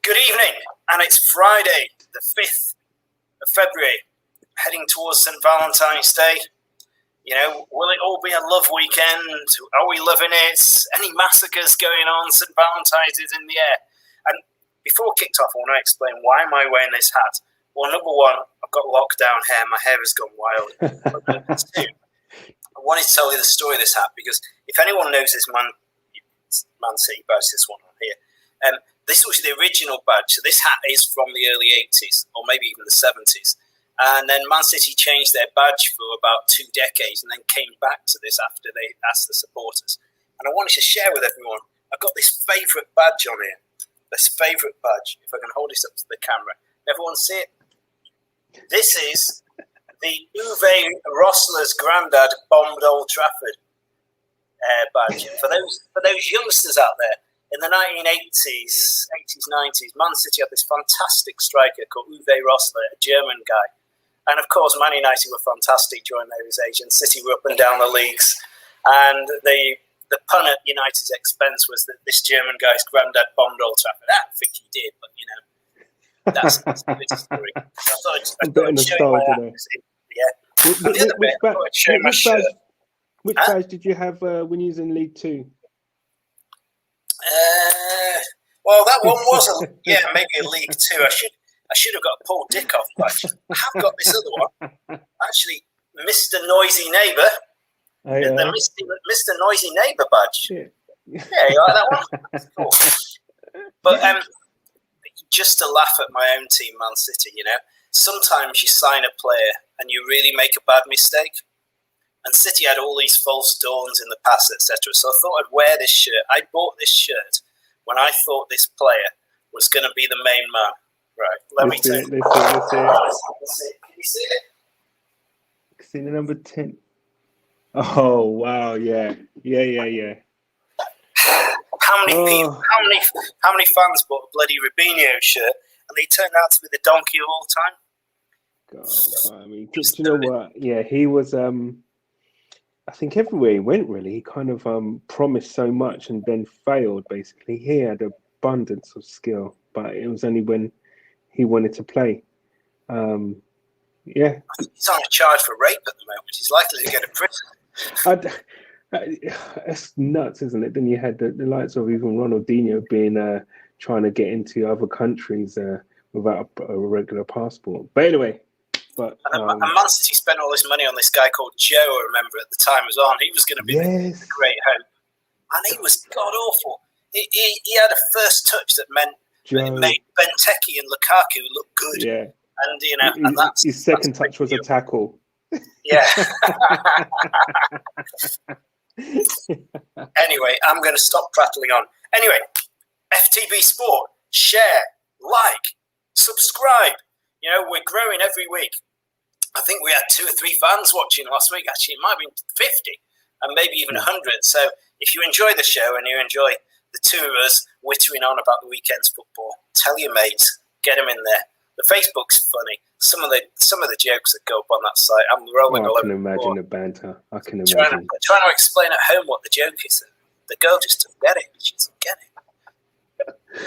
Good evening, and it's Friday, the 5th of February, heading towards St. Valentine's Day. You know, will it all be a love weekend? Are we loving it? Any massacres going on? St. Valentine's is in the air. And before we kicked off, I want to explain why am I wearing this hat? Well, number one, I've got lockdown hair. My hair has gone wild. But number two, I wanted to tell you the story of this hat because if anyone knows this Man City badge, this one on here, this was the original badge. So this hat is from the early 80s or maybe even the 70s. And then Man City changed their badge for about 2 decades and then came back to this after they asked the supporters. And I wanted to share with everyone, I've got this favourite badge on here. This favourite badge, if I can hold this up to the camera. Everyone see it? This is the Uwe Rosler's granddad bombed Old Trafford badge. For those youngsters out there, in the 1980s, 90s, Man City had this fantastic striker called Uwe Rosler, a German guy. And of course, Man United were fantastic during those age, and City were up and down the leagues. And the pun at United's expense was that this German guy's granddad bombed Old Trafford. I don't think he did, but you know, that's a good story. So I thought I'd show you my hat. Yeah. And the other bit, I thought I'd show my shirt. Which badge did you have when you was in League Two? Well, that one was maybe a League Two. I should have got a Paul Dickoff badge. I have got this other one. Actually, Mr. Noisy Neighbour. The Mr. Noisy Neighbour badge. Yeah, you like that one? That's cool. But just to laugh at my own team, Man City, you know, sometimes you sign a player and you really make a bad mistake. And City had all these false dawns in the past, etc. So I thought I'd wear this shirt. I bought this shirt when I thought this player was going to be the main man. Right, let me tell you. Let's see it. Can you see it? See the number 10. Oh, wow, yeah. How many fans bought a bloody Rubinho shirt and they turned out to be the donkey of all time? God, I mean, do you know what? Yeah, he was... I think everywhere he went, really, he kind of promised so much and then failed, basically. He had abundance of skill, but it was only when he wanted to play. He's on a charge for rape at the moment. He's likely to go to prison. It's nuts, isn't it? Then you had the likes of even Ronaldinho being trying to get into other countries without a regular passport. But anyway... And Man City spent all this money on this guy called Joe, I remember at the time was on. He was going to be the great hope. And he was god-awful. He had a first touch that made Benteke and Lukaku look good. Yeah. And, you know, and his second touch was a tackle. Yeah. Anyway, I'm going to stop prattling on. Anyway, Ftbsports, share, like, subscribe. You know, we're growing every week. I think we had 2 or 3 fans watching last week. Actually, it might have been 50 and maybe even 100. So if you enjoy the show and you enjoy the two of us wittering on about the weekend's football, tell your mates, get them in there. The Facebook's funny. Some of the jokes that go up on that site, I'm rolling all over. I can imagine the banter. I can imagine. Trying to explain at home what the joke is. The girl just doesn't get it. She doesn't get it.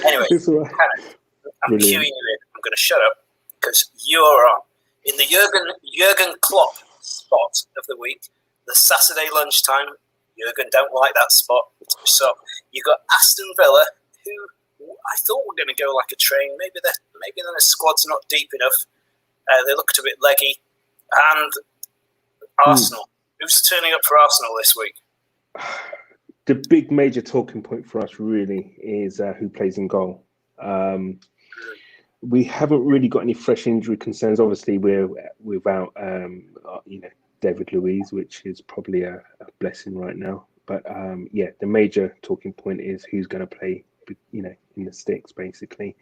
Anyway, I'm queuing you in. I'm going to shut up. Because you're on in the Jurgen Klopp spot of the week, the Saturday lunchtime. Jurgen don't like that spot, so you got Aston Villa, who I thought were going to go like a train. Maybe their squad's not deep enough. They looked a bit leggy, and Arsenal. Who's turning up for Arsenal this week? The big major talking point for us really is who plays in goal. We haven't really got any fresh injury concerns. Obviously, we're without, David Luiz, which is probably a blessing right now. But the major talking point is who's going to play, in the sticks, basically.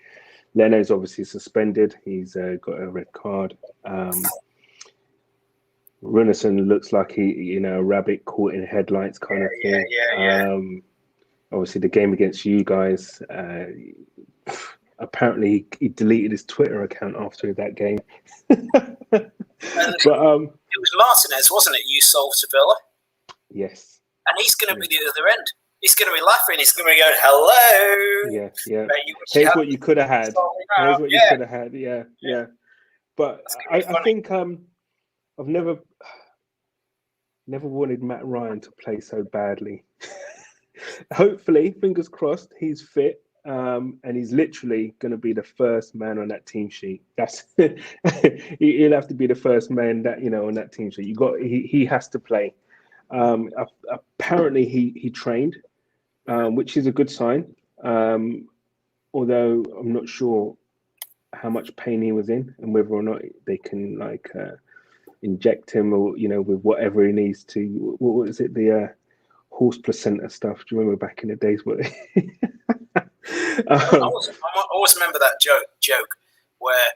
Leno's obviously suspended. He's got a red card. Runarsson looks like a rabbit caught in headlights kind of thing. Yeah. Obviously, the game against you guys. Apparently, he deleted his Twitter account after that game. But it was Martinez, wasn't it? You sold to Villa. Yes. And he's going to be the other end. he's going to be laughing. He's going to be going, "Hello." Yeah. Here's what you could have had. Here's what you could have had. Yeah. But I think I've never wanted Matt Ryan to play so badly. Hopefully, fingers crossed, he's fit. And he's literally going to be the first man on that team sheet. That's he'll have to be the first man that on that team sheet. He has to play. Apparently, he trained, which is a good sign. Although I'm not sure how much pain he was in and whether or not they can inject him or with whatever he needs to. What was it? The horse placenta stuff. Do you remember back in the days? I always remember that joke where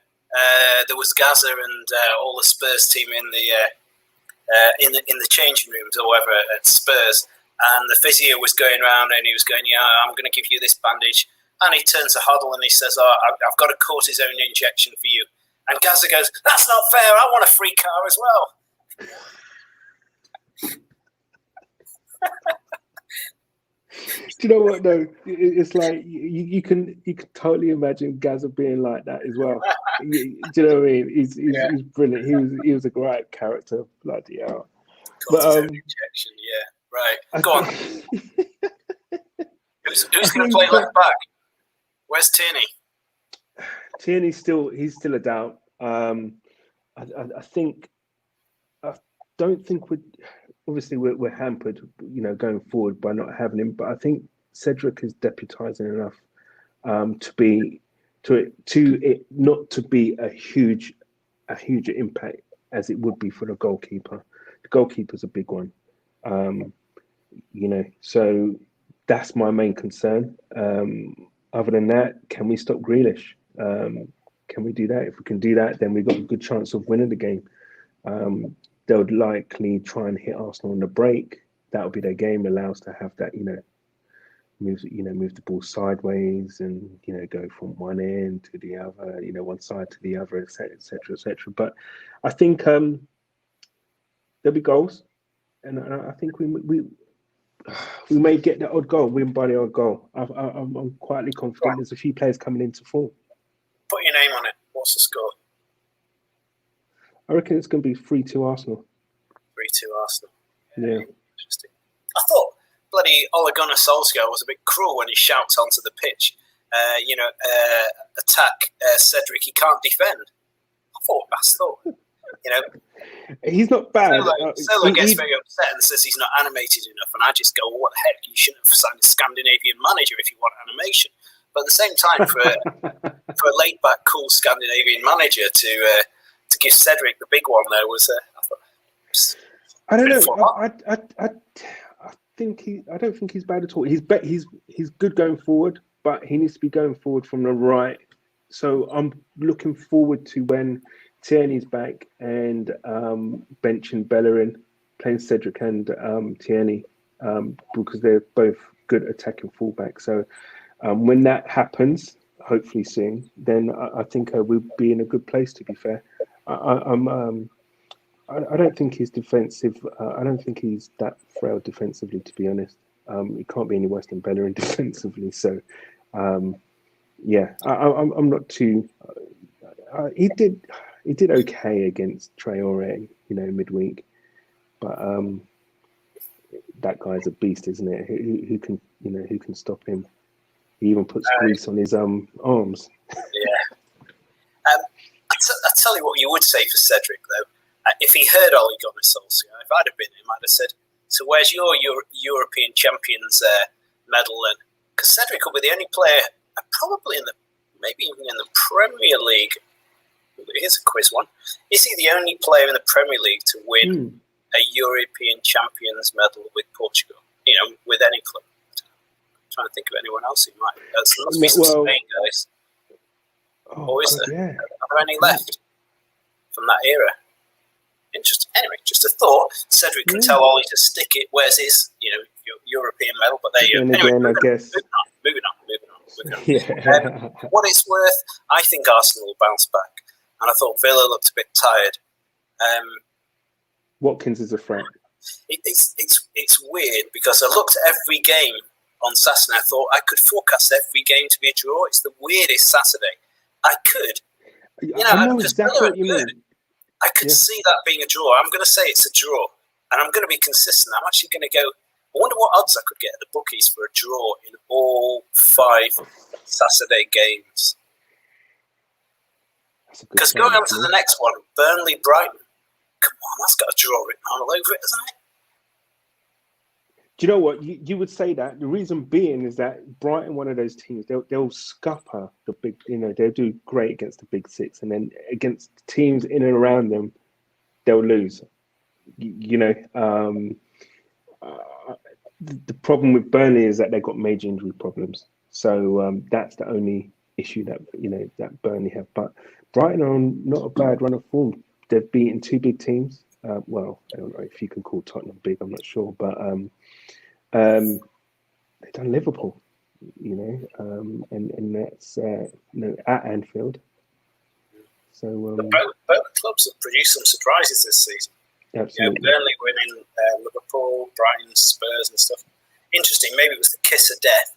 there was Gaza and all the Spurs team in the changing rooms or whatever at Spurs, and the physio was going around and he was going, "Yeah, I'm going to give you this bandage," and he turns to Huddle and he says, "Oh, I've got a cortisone injection for you," and Gaza goes, "That's not fair. I want a free car as well." Do you know what though? It's like you can totally imagine Gaza being like that as well. Do you know what I mean? He's brilliant. He was a great character. Bloody hell. Injection, yeah. Right. Go on. Who's going to play left back? Where's Tierney? Tierney's he's still a doubt. I don't think obviously we're hampered, going forward by not having him. But I think Cedric is deputising enough to it not to be a huge impact as it would be for the goalkeeper. The goalkeeper's a big one, So that's my main concern. Other than that, can we stop Grealish? Can we do that? If we can do that, then we've got a good chance of winning the game. They would likely try and hit Arsenal on the break. That would be their game. Allow us to have that, move the ball sideways and go from one end to the other, one side to the other, etc., etc. But I think there'll be goals, and I think we may get the odd goal, win by the odd goal. I'm quietly confident. There's a few players coming into form. Put your name on it. What's the score? I reckon it's going to be 3-2 Arsenal. 3-2 Arsenal. Yeah. Interesting. I thought bloody Ole Gunnar Solskjaer was a bit cruel when he shouts onto the pitch, attack Cedric, he can't defend. I thought, He's not bad. Solo gets very upset and says he's not animated enough, and I just go, well, what the heck? You shouldn't have signed a Scandinavian manager if you want animation. But at the same time, for a laid-back, cool Scandinavian manager to give Cedric the big one there was, I don't know. I don't think he's bad at all. He's good going forward, but he needs to be going forward from the right. So I'm looking forward to when Tierney's back and benching Bellerin, playing Cedric and Tierney, because they're both good attacking fullbacks. So when that happens, hopefully soon, then I think we'll be in a good place. To be fair, I don't think he's defensive. I don't think he's that frail defensively, to be honest. He can't be any worse than Bellerin defensively. So, yeah, I'm not too. He did okay against Traore, midweek, but that guy's a beast, isn't it? Who can stop him? He even puts grease on his arms. Yeah. I'll tell you what you would say for Cedric, though. If he heard Ole Gunnar Solskjaer, if I'd have been him, I'd have said, so where's your European Champions medal then? Because Cedric will be the only player, probably maybe even in the Premier League. Here's a quiz one. Is he the only player in the Premier League to win a European Champions medal with Portugal? With any club? I'm trying to think of anyone else who might. There must be some Spain guys. Or is there? Yeah. Are there any left from that era? Interesting. Anyway, just a thought. Cedric can tell Ollie to stick it. Where's his, European medal? But there you go. Anyway, moving on. Yeah. What it's worth, I think Arsenal will bounce back. And I thought Villa looked a bit tired. Watkins is a threat. It's weird because I looked at every game on Saturday. I thought I could forecast every game to be a draw. It's the weirdest Saturday. I could. I know exactly what you mean. I could see that being a draw. I'm going to say it's a draw, and I'm going to be consistent. I'm actually going to go. I wonder what odds I could get at the bookies for a draw in all 5 Saturday games. Because going on to the next one, Burnley-Brighton. Come on, that's got a draw written all over it, hasn't it? Do you know what? You would say that. The reason being is that Brighton, one of those teams, they'll scupper the big, they'll do great against the big 6, and then against teams in and around them, they'll lose. The problem with Burnley is that they've got major injury problems. So that's the only issue that that Burnley have. But Brighton are on not a bad run of form. They've beaten 2 big teams. Well, I don't know if you can call Tottenham big. I'm not sure, but they've done Liverpool, and that's at Anfield. So both clubs have produced some surprises this season. Absolutely. Burnley winning, Liverpool, Brighton, Spurs, and stuff. Interesting. Maybe it was the kiss of death.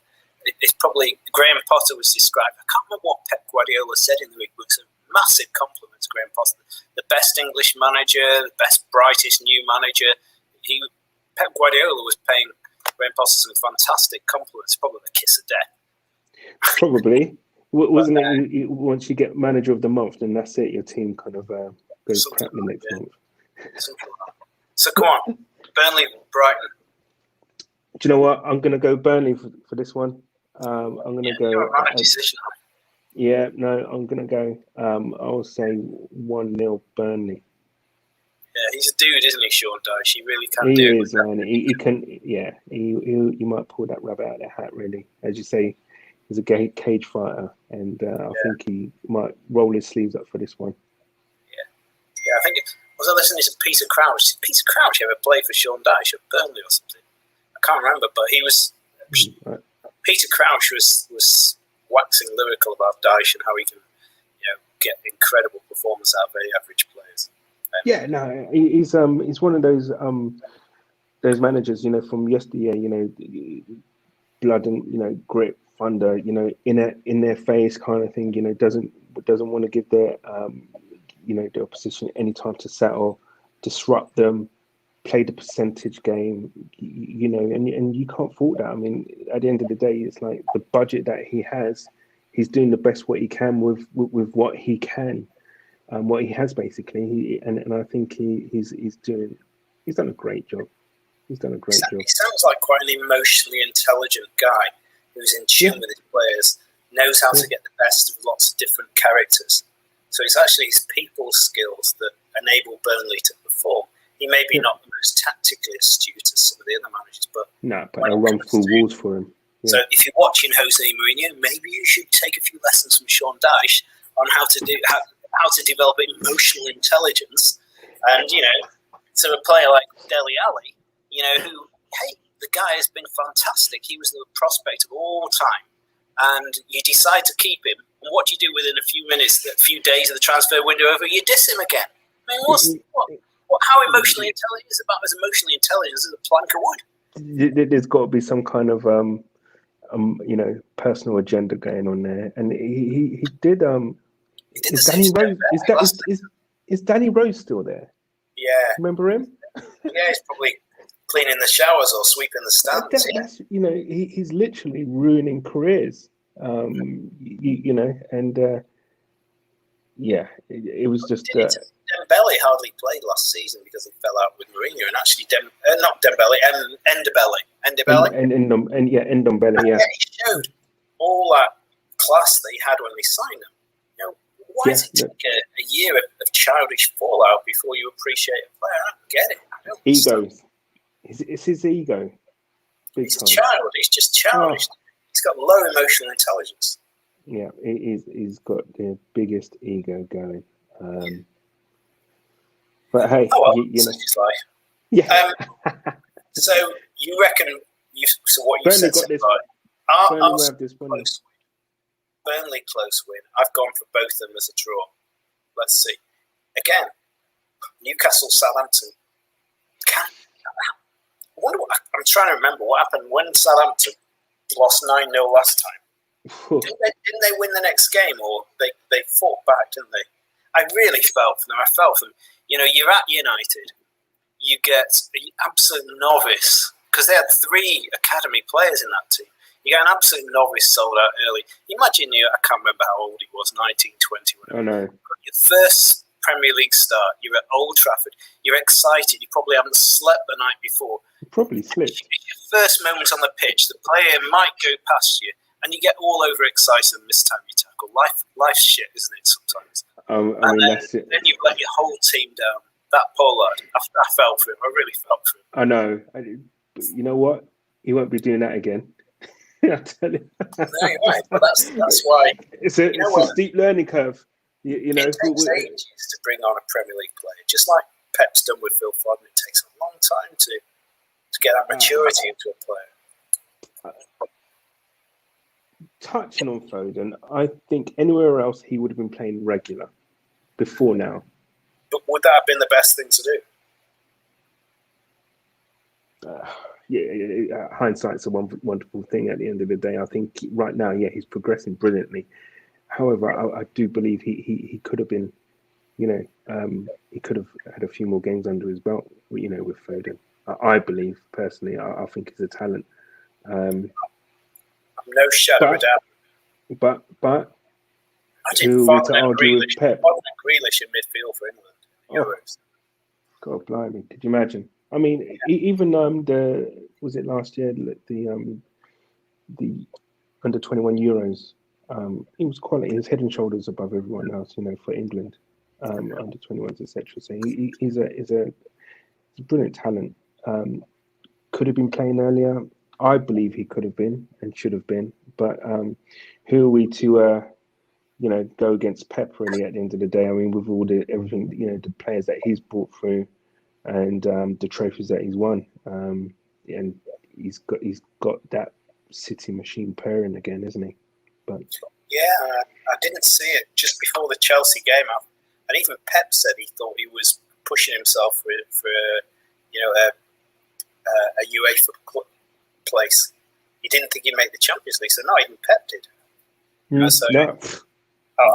It's probably Graham Potter was described. I can't remember what Pep Guardiola said in the week, but it's a massive compliment to Graham Potter. The best English manager, the best, brightest new manager. Pep Guardiola was paying Graham Potter some fantastic compliments. Probably the kiss of death. Probably. Wasn't it? Once you get manager of the month, then that's it. Your team kind of goes crap the next month. So come on, Burnley, Brighton. Do you know what? I'm going to go Burnley for this one. I'm going to go. You're a decision. Yeah, no, I'm going to go. I'll say 1-0 Burnley. Yeah, he's a dude, isn't he, Sean Dyche? He really can he do it. Is, man. He can, yeah. He might pull that rabbit out of the hat, really. As you say, he's a cage fighter, and I think he might roll his sleeves up for this one. Yeah, I think was I listening to Peter Crouch? Did Peter Crouch ever play for Sean Dyche at Burnley or something? I can't remember, but he was. Right. Peter Crouch was waxing lyrical about Dyche and how he can, get incredible performance out of very average players. Yeah, no, he's one of those managers, from yesteryear, blood and grit, thunder, in their face kind of thing, doesn't want to give the opposition any time to settle, disrupt them, play the percentage game, and you can't fault that. I mean, at the end of the day, it's like the budget that he has, he's doing the best what he can with what he can, what he has basically. And I think he's done a great job. He's done a great job. He sounds like quite an emotionally intelligent guy who's in tune with his players, knows how to get the best of lots of different characters. So it's actually his people skills that enable Burnley to perform. He may be not the most tactically astute as some of the other managers, but they'll run full walls for him. Yeah. So if you're watching Jose Mourinho, maybe you should take a few lessons from Sean Dyche on how to develop emotional intelligence. And so a player like Dele Alli, who the guy has been fantastic. He was the prospect of all time, and you decide to keep him. And what do you do within a few minutes, a few days of the transfer window over? You diss him again. I mean, how emotionally intelligent is about as emotionally intelligent as a plank of wood? There's got to be some kind of personal agenda going on there, and he did. Is Danny Rose? Is Danny Rose still there? Yeah. Remember him? Yeah, he's probably cleaning the showers or sweeping the stands. That's he's literally ruining careers. It was just. Dembele hardly played last season because he fell out with Mourinho, and actually, not Dembele, Ndombele. Ndombele, yeah. He showed all that class that he had when they signed him. Why does it take a year of childish fallout before you appreciate a player? I don't get it. Ego. It's his ego. He's a child. He's just childish. He's got low emotional intelligence. Yeah, he's got the biggest ego going. But hey, such is life. Yeah. So you reckon? So what you Burnley said? Got this. Burnley will have this one. Burnley close win. I've gone for both of them as a draw. Let's see. Again, Newcastle, Southampton. I wonder I'm trying to remember what happened when Southampton lost 9-0 last time. Didn't they win the next game, or they fought back, didn't they? I really felt for them. I felt for them. You know, you're at United, you get an absolute novice, because they had 3 academy players in that team. You get an absolute novice sold out early. Imagine I can't remember how old he was, 19, 20, whatever. I know. Your first Premier League start, you're at Old Trafford, you're excited, you probably haven't slept the night before. Probably slipped. It's your first moment on the pitch, the player might go past you, and you get all overexcited and miss time you tackle. Life's shit, isn't it, sometimes? Then you let your whole team down. That poor lad, I felt for him. I really felt for him. I know. But you know what? He won't be doing that again. I tell you. No, you're right. But that's why. It's a steep learning curve. You know, it takes ages to bring on a Premier League player. Just like Pep's done with Phil Foden, it takes a long time to get that maturity into a player. Touching on Foden, I think anywhere else he would have been playing regular before now. But would that have been the best thing to do? Hindsight's a wonderful thing at the end of the day. I think right now, he's progressing brilliantly. However, I do believe he could have been, he could have had a few more games under his belt, with Foden. I believe, personally, I think he's a talent. No shadow of a doubt. But I didn't who are we to argue with Pep? Grealish in midfield for England. Euros. God blimey! Could you imagine? I mean, even was it last year the under-21 Euros? He was quality. He was head and shoulders above everyone else, for England, under-21s, etc. So he's a brilliant talent. Could have been playing earlier. I believe he could have been and should have been. But who are we to go against Pep really at the end of the day? I mean, with all everything, the players that he's brought through and the trophies that he's won, and he's got that City machine purring again, isn't he? But I didn't see it just before the Chelsea game, and even Pep said he thought he was pushing himself for a UEFA place. He didn't think he'd make the Champions League, so no, even Pep did. No.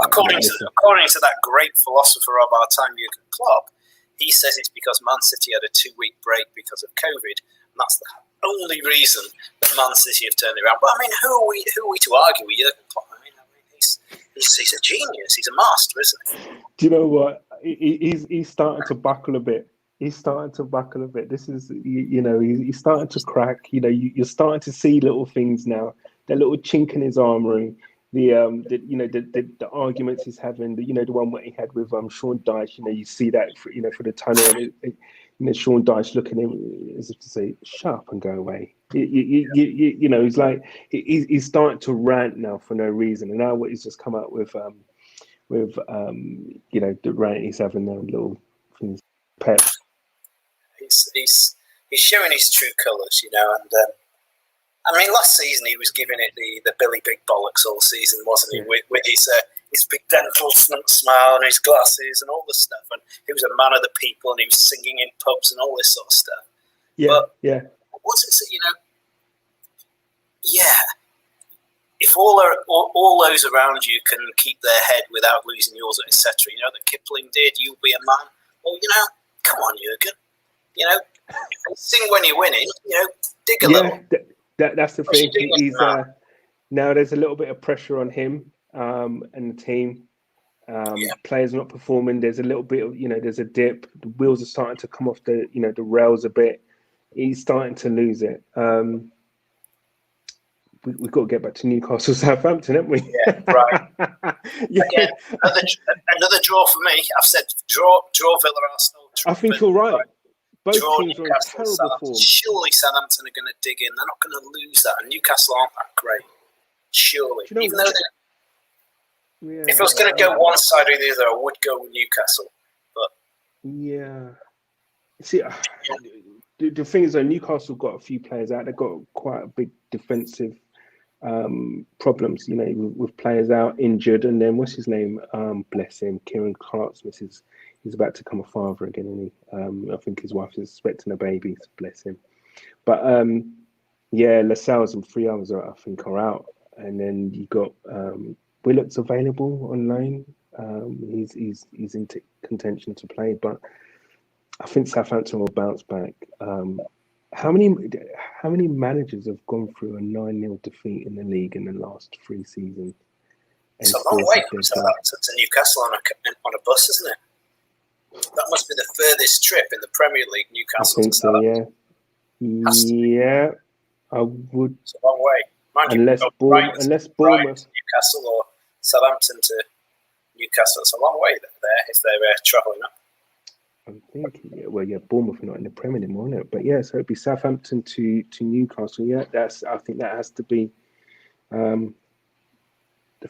According to that great philosopher of our time, Jurgen Klopp, he says it's because Man City had a 2-week break because of COVID, and that's the only reason that Man City have turned it around. But I mean, who are we to argue with Jurgen Klopp? I mean, he's a genius. He's a master, isn't he? Do you know what? He's starting to buckle a bit. This is, he's starting to crack. You're starting to see little things now. That little chink in his armory. The arguments he's having. The one where he had with Sean Dyche. You see that for the tunnel. And Sean Dyche looking at him as if to say, "Shut up and go away." He's like he's starting to rant now for no reason. And now what he's just come out with the rant he's having there, little things. Pep. He's showing his true colours, and I mean, last season he was giving it the Billy Big Bollocks all season, wasn't he? With his big dental smile and his glasses and all this stuff, and he was a man of the people and he was singing in pubs and all this sort of stuff. What's it? If all those around you can keep their head without losing yours, etc. That Kipling did. You'll be a man. Well, come on, Jurgen. Sing when you're winning. Dig a little. That's the thing. He's now there's a little bit of pressure on him and the team. Players not performing. There's a little bit of there's a dip. The wheels are starting to come off the the rails a bit. He's starting to lose it. We've got to get back to Newcastle, Southampton, haven't we? Yeah, right. Again, another draw for me. I've said draw Villa, Arsenal. I think you're right. Both draw teams are in terrible form. Surely Southampton are going to dig in. They're not going to lose that. And Newcastle aren't that great. Surely. Even though if I was going to go one side or the other, I would go with Newcastle. But see, the thing is, though, Newcastle got a few players out. They've got quite a big defensive problems, with players out injured, and then what's his name? Bless him, Kieran Clark-Smith he's about to become a father again, isn't he? I think his wife is expecting a baby. So bless him. But Yeah, Lascelles and 3 others I think are out, and then you got Willock's available on loan. He's in contention to play, but I think Southampton will bounce back. How many managers have gone through a 9-0 defeat in the league in the last 3 seasons? It's a long way from Southampton to Newcastle on a bus, isn't it? That must be the furthest trip in the Premier League, Newcastle to Southampton. Yeah, I would. It's a long way. Unless Bournemouth, Newcastle, or Southampton to Newcastle. It's a long way there if they're travelling up. I'm thinking, Bournemouth are not in the Premier anymore, isn't it? But yeah, so it'd be Southampton to Newcastle. Yeah, I think that has to be the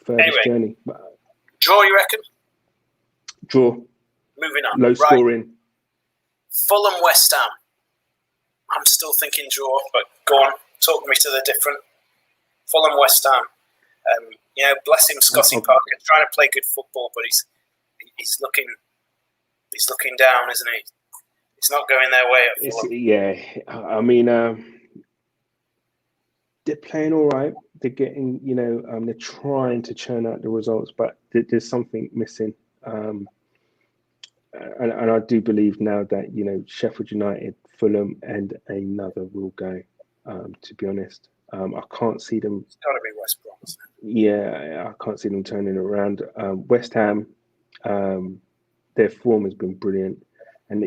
furthest journey. Draw, you reckon? Draw. Moving on. Low scoring. Fulham, West Ham. I'm still thinking draw, but go on, talk me to the different. Fulham, West Ham. Bless him, Scotty Parker, trying to play good football, but he's looking down, isn't he? It's not going their way at Fulham. Yeah, I mean, they're playing all right. They're getting, they're trying to churn out the results, but there's something missing. And I do believe now that, Sheffield United, Fulham, and another will go, to be honest. I can't see them. It's got to be West Brom. Yeah, I can't see them turning it around. West Ham, their form has been brilliant. And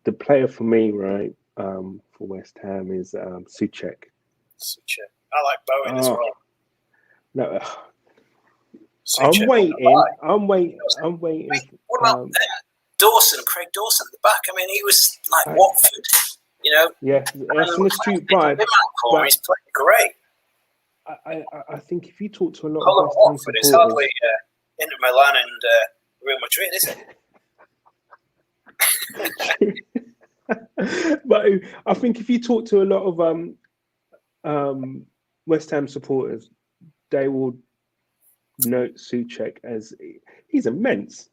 the player for me, right, for West Ham is Souček. I like Bowen as well. No, Souček I'm waiting. What about Dawson, Craig Dawson at the back? I mean, he was like Watford, Yeah, that's an astute vibe. He's playing great. I think if you talk to a lot of Watford, it's hardly Inter Milan and Real Madrid, is it? But I think if you talk to a lot of West Ham supporters, they will note Souček as he's immense.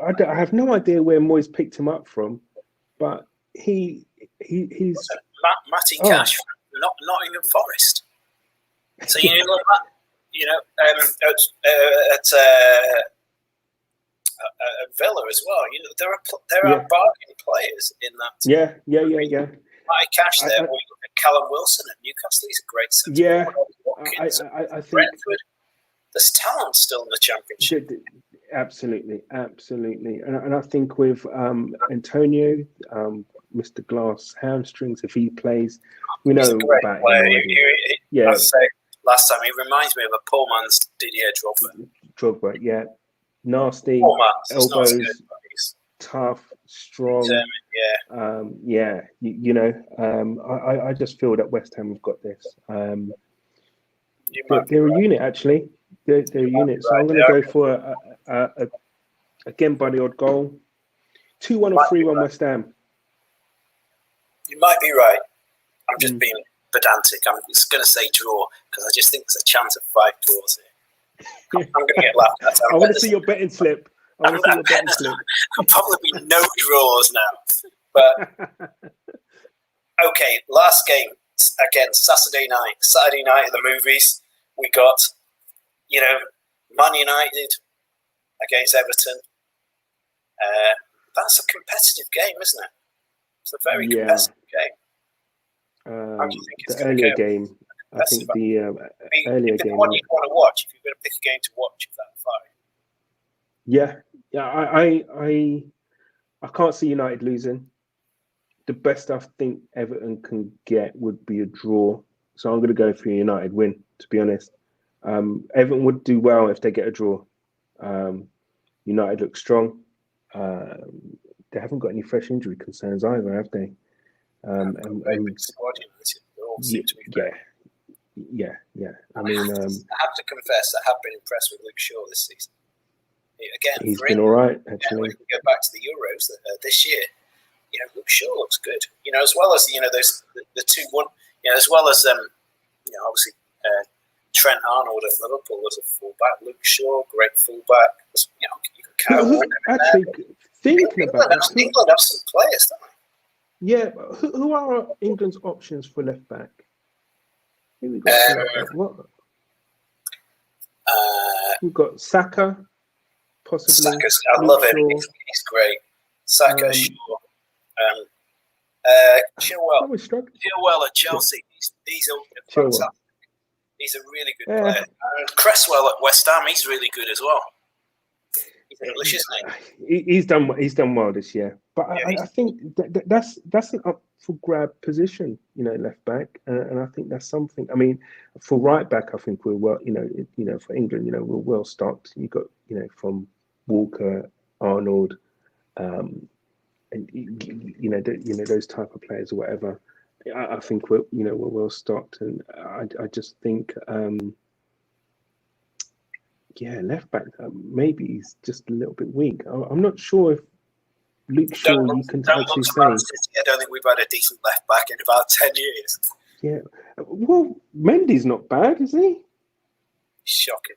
I have no idea where Moyes picked him up from, but he's Matty Cash from Nottingham Forest. So at Villa as well. There are bargain players in that. Yeah. Matty Cash there. Or you look at Callum Wilson at Newcastle. He's a great centre. Yeah, Watkins, I think Brentford. There's talent still in the Championship. Absolutely, and I think with Antonio, Mr. Glass hamstrings, if he plays, we know about him already. I'd say last time he reminds me of a poor man's Didier Drogba, yeah, nasty elbows, tough, strong. I just feel that West Ham have got this. They're a unit, actually. They're a unit. So I'm going to go for again by the odd goal, 2-1 or 3-1 West Ham. You might be right. I'm just being pedantic. I'm just going to say draw because I just think there's a chance of 5 draws here. I'm going to get laughed at. I want to see your betting slip. There'll probably be no draws now. But okay, last game again. Saturday night at the movies. We got Man United against Everton. That's a competitive game, isn't it? It's a very competitive game. How do you think it's going to go? Game. I think the earlier game. What you want to watch if you're going to pick a game to watch of that fight? Yeah. I can't see United losing. The best I think Everton can get would be a draw. So I'm going to go for a United win, to be honest. Everton would do well if they get a draw. United look strong. They haven't got any fresh injury concerns either, have they? Yeah. I mean, I have to confess, I have been impressed with Luke Shaw this season. Again, he's been all right, actually. When we go back to the Euros this year, Luke Shaw looks good. As well as those the 2-1. As well as obviously Trent Arnold at Liverpool was a fullback. Luke Shaw, great fullback. You can count actually thinking about England have some players, don't they? Yeah, who are England's options for left back? Who we got for left back? What? We've got Saka, possibly. Saka's, I love him. He's great. Saka, sure. Chilwell. Chilwell at Chelsea. He's a fantastic. He's a really good player. And Cresswell at West Ham. He's really good as well. He's English, isn't he? He's done well this year. But I think that's an up for grab position, left back, and I think that's something. I mean, for right back, I think we're well. For England, we're well stocked. You got from Walker, Arnold, and those type of players or whatever. I think we're well stocked, and I just think left back maybe he's just a little bit weak. I'm not sure if Luke Shaw you can actually say. I don't think we've had a decent left back in about 10 years. Yeah, well, Mendy's not bad, is he? Shocking.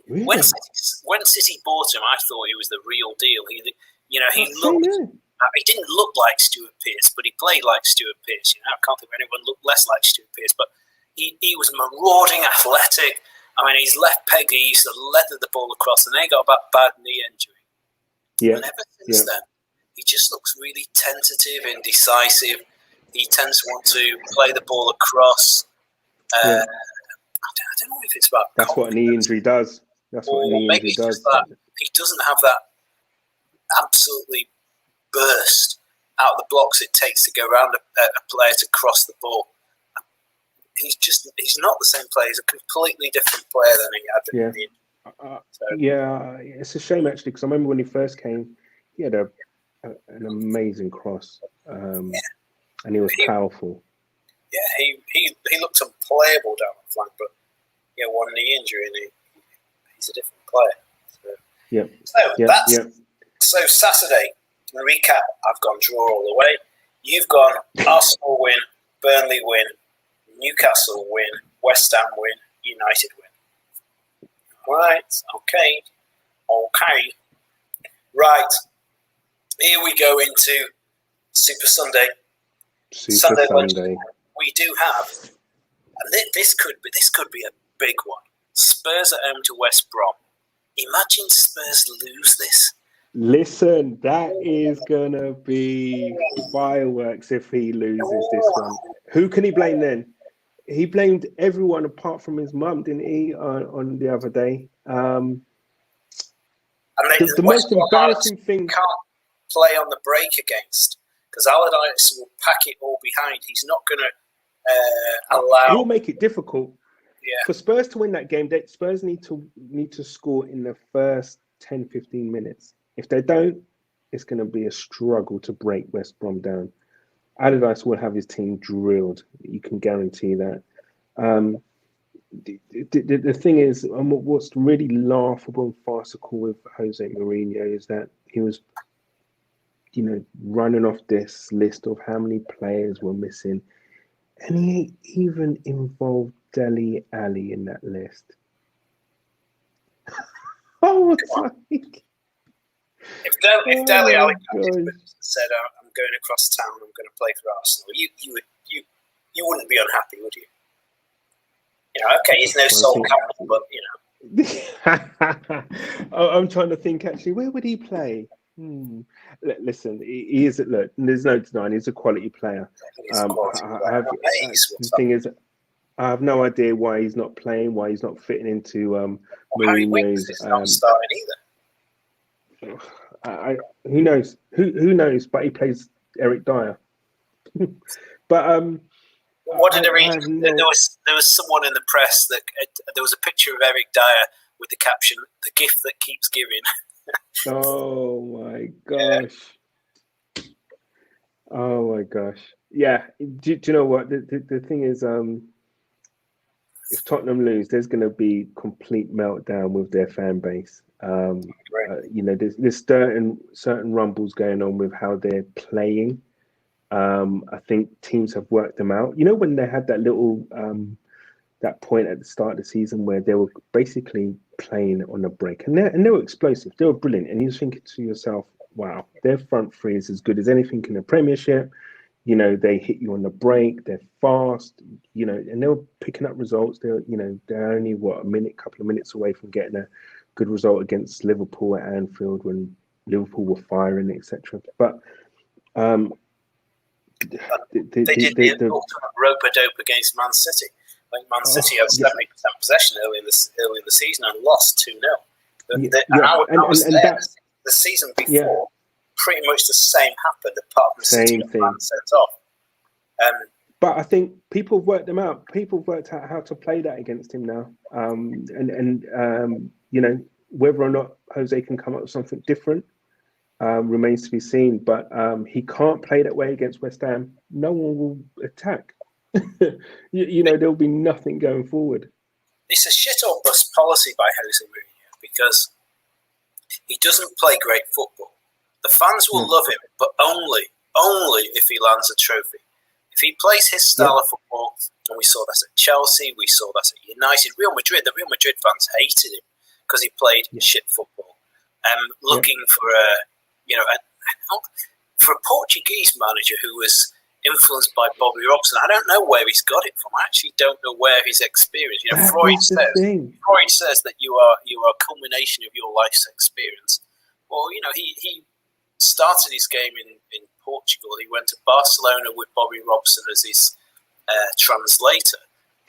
Really? When City bought him, I thought he was the real deal. He didn't look like Stuart Pearce, but he played like Stuart Pearce. I can't think of anyone looked less like Stuart Pearce, but he was marauding, athletic. I mean, his left peg, he used to leather the ball across, and then he got a bad knee injury. Yeah. And ever since then, he just looks really tentative, indecisive. He tends to want to play the ball across. I don't know if it's about that's what a knee injury does. That's what a knee injury does. He doesn't have that absolutely burst out of the blocks it takes to go around a player to cross the ball. He's not the same player. He's a completely different player than he had. It's a shame actually, because I remember when he first came, he had an amazing cross, and he was powerful. Yeah, he looked unplayable down the flank, but one knee injury and he's a different player. So Saturday, recap, I've gone draw all the way. You've gone Arsenal win, Burnley win, Newcastle win, West Ham win, United win. Right, okay. Right, here we go into Super Sunday. Sunday. We do have, and this could be a big one. Spurs at home to West Brom. Imagine Spurs lose this. Listen, that is gonna be fireworks if he loses this one. Who can he blame then? He blamed everyone apart from his mum, didn't he, on the other day? And the most embarrassing thing can't play on the break against, because Allardyce will pack it all behind. He's not going to allow. He'll make it difficult. Yeah. For Spurs to win that game, Spurs need to score in the first 10, 15 minutes. If they don't, it's going to be a struggle to break West Brom down. Allardyce will have his team drilled. You can guarantee that. The thing is, what's really laughable and farcical with Jose Mourinho is that he was, running off this list of how many players were missing, and he even involved Dele Alli in that list. I was like, if Dele Alli said, "I'm going across town, I'm going to play for Arsenal," you wouldn't be unhappy, would you? Okay, he's no Sol Campbell, but I'm trying to think. Actually, where would he play? Listen, he is. Look, there's no denying he's a quality player. The thing is, I have no idea why he's not playing, why he's not fitting into Mourinho's. Not starting either. Who knows? Who knows? But he plays Eric Dyer. But what did I read? There was someone in the press that there was a picture of Eric Dyer with the caption, "The gift that keeps giving." Oh my gosh! Yeah. Oh my gosh! Yeah. Do you know what the thing is? If Tottenham lose, there's going to be complete meltdown with their fan base. There's certain rumbles going on with how they're playing. I think teams have worked them out. When they had that little that point at the start of the season where they were basically playing on a break, and they were explosive, they were brilliant, and you was thinking to yourself, wow, their front three is as good as anything in the Premiership. You know, they hit you on the break. They're fast. You know, and they're picking up results. They're only couple of minutes away from getting a good result against Liverpool at Anfield when Liverpool were firing, etc. But they did the ultimate rope-a-dope against Man City. I think Man City had 70% possession early in the season and lost 2-0. I was there the season before. Yeah. Pretty much the same happened, apart from City and Man sent off. But I think people have worked them out. People have worked out how to play that against him now. You know, whether or not Jose can come up with something different remains to be seen. But he can't play that way against West Ham. No one will attack. you know, there'll be nothing going forward. It's a shit or bust policy by Jose Mourinho because he doesn't play great football. The fans will love him, but only if he lands a trophy. If he plays his style of football, and we saw that at Chelsea, we saw that at United, Real Madrid, the Real Madrid fans hated him because he played shit football. Looking for for a Portuguese manager who was influenced by Bobby Robson, I don't know where he's got it from. I actually don't know where his experience. You know, Freud says that you are a culmination of your life's experience. Well, you know, he started his game in Portugal. He went to Barcelona with Bobby Robson as his translator.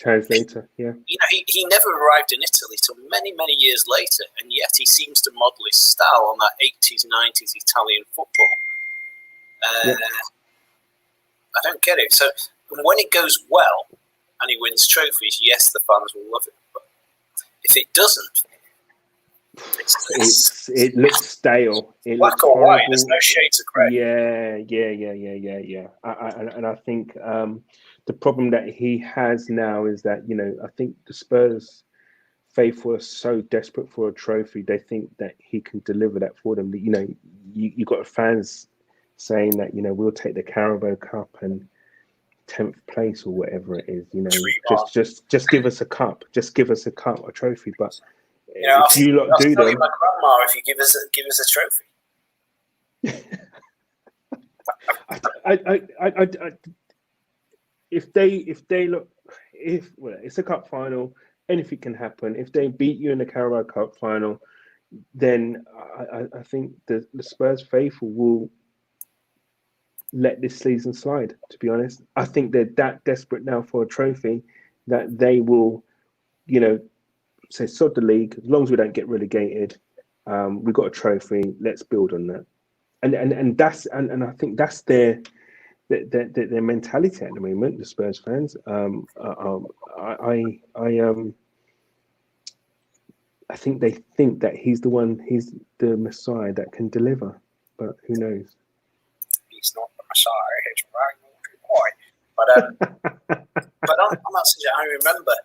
Yeah. You know, he never arrived in Italy till many, many years later, and yet he seems to model his style on that 80s, 90s Italian football. I don't get it. So when it goes well and he wins trophies, yes, the fans will love it. But if it doesn't, it looks stale. It black looks or horrible. white. There's no shades of grey. Yeah. And I think the problem that he has now is that, you know, I think the Spurs faithful are so desperate for a trophy. They think that he can deliver that for them. You know, you got fans saying that, you know, we'll take the Carabao Cup and 10th place or whatever it is. You know, just give us a cup. Just give us a cup, a trophy. But you know, if you lot do them, my grandma, if you give us a trophy. If it's a cup final, anything can happen. If they beat you in the Carabao Cup final, then I think the Spurs faithful will let this season slide. To be honest, I think they're that desperate now for a trophy that they will, you know, say sod the league, as long as we don't get relegated. We've got a trophy. Let's build on that, and that's and I think that's their mentality at the moment. The Spurs fans. I think they think that he's the Messiah that can deliver, but who knows? He's not the Messiah. He's right, but on that subject, I remember.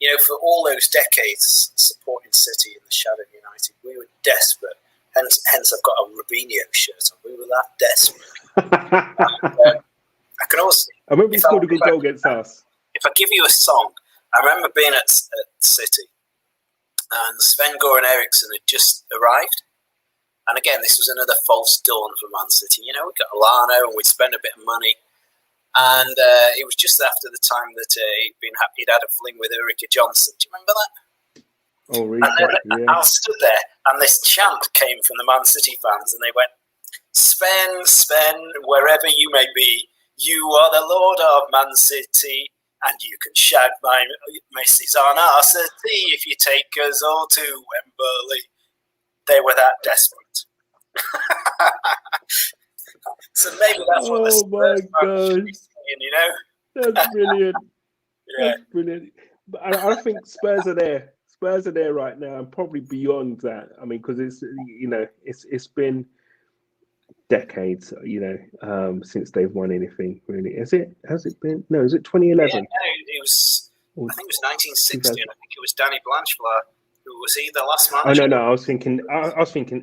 You know, for all those decades supporting City in the shadow of United, we were desperate. Hence I've got a Robinho shirt on. We were that desperate. I can also. I remember he scored a good goal against us. If I give you a song, I remember being at City, and Sven-Göran Eriksson had just arrived. And again, this was another false dawn for Man City. You know, we got Alano, and we'd spent a bit of money. And it was just after the time that he'd had a fling with Ulrika Johnson. Do you remember that? Oh, really? And I stood there, and this chant came from the Man City fans, and they went, Sven, wherever you may be, you are the Lord of Man City, and you can shout my Messi's on our city if you take us all to Wembley. They were that desperate. So maybe that's what the Spurs should be saying, you know? That's brilliant. That's brilliant. But I think Spurs are there. Spurs are there right now, and probably beyond that. I mean, because it's been decades, since they've won anything. Really, has it been? No, is it 2011? Yeah, no, it was. I think it was 1960, and I think it was Danny Blanchflower who was he the last manager. Oh no, I was thinking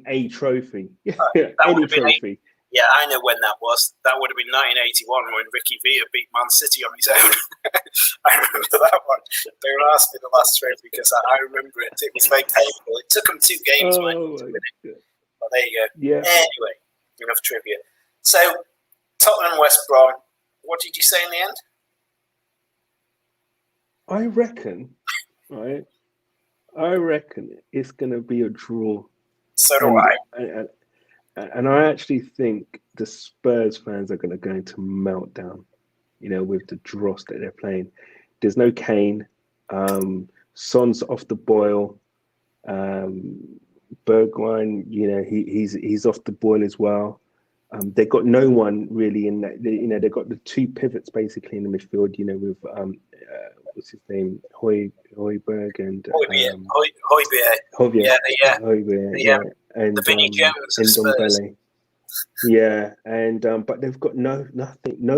a trophy. Any trophy. Yeah, I know when that was. That would have been 1981 when Ricky Villa beat Man City on his own. I remember that one. They were asking the last trophy because I remember it. It was very painful. It took them 2 games. But there you go. Yeah. Anyway, enough trivia. So, Tottenham West Brom. What did you say in the end? I reckon, right? I reckon it's going to be a draw. So do I. And I actually think the Spurs fans are going to go into meltdown, with the dross that they're playing. There's no Kane. Son's off the boil. Bergwijn, he's off the boil as well. They got no one really in that. They got the two pivots basically in the midfield. With what's his name, Højbjerg and Højbjerg. Yeah, and the Vinnie Jones of Spurs. Yeah, and but they've got no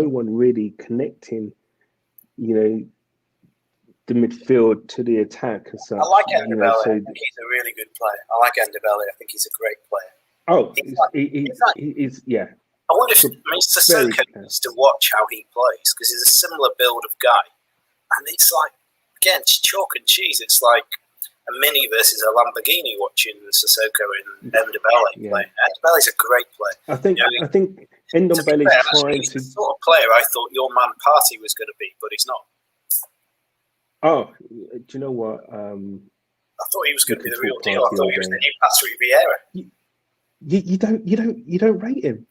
one really connecting. The midfield to the attack as such. I like Ndebele. I think he's a really good player. I like Ndebele. I think he's a great player. Oh, he's yeah. I wonder if Sissoko needs to watch how he plays, because he's a similar build of guy. And it's like, again, it's chalk and cheese. It's like a Mini versus a Lamborghini watching Sissoko and Ndebele play. Ndebele's a great player. I think Ndebele's trying to... the sort of player I thought your man Partey was going to be, but he's not. Oh, do you know what? I thought he was going to be the real deal. I thought he was the new Patrick Vieira. You don't rate him.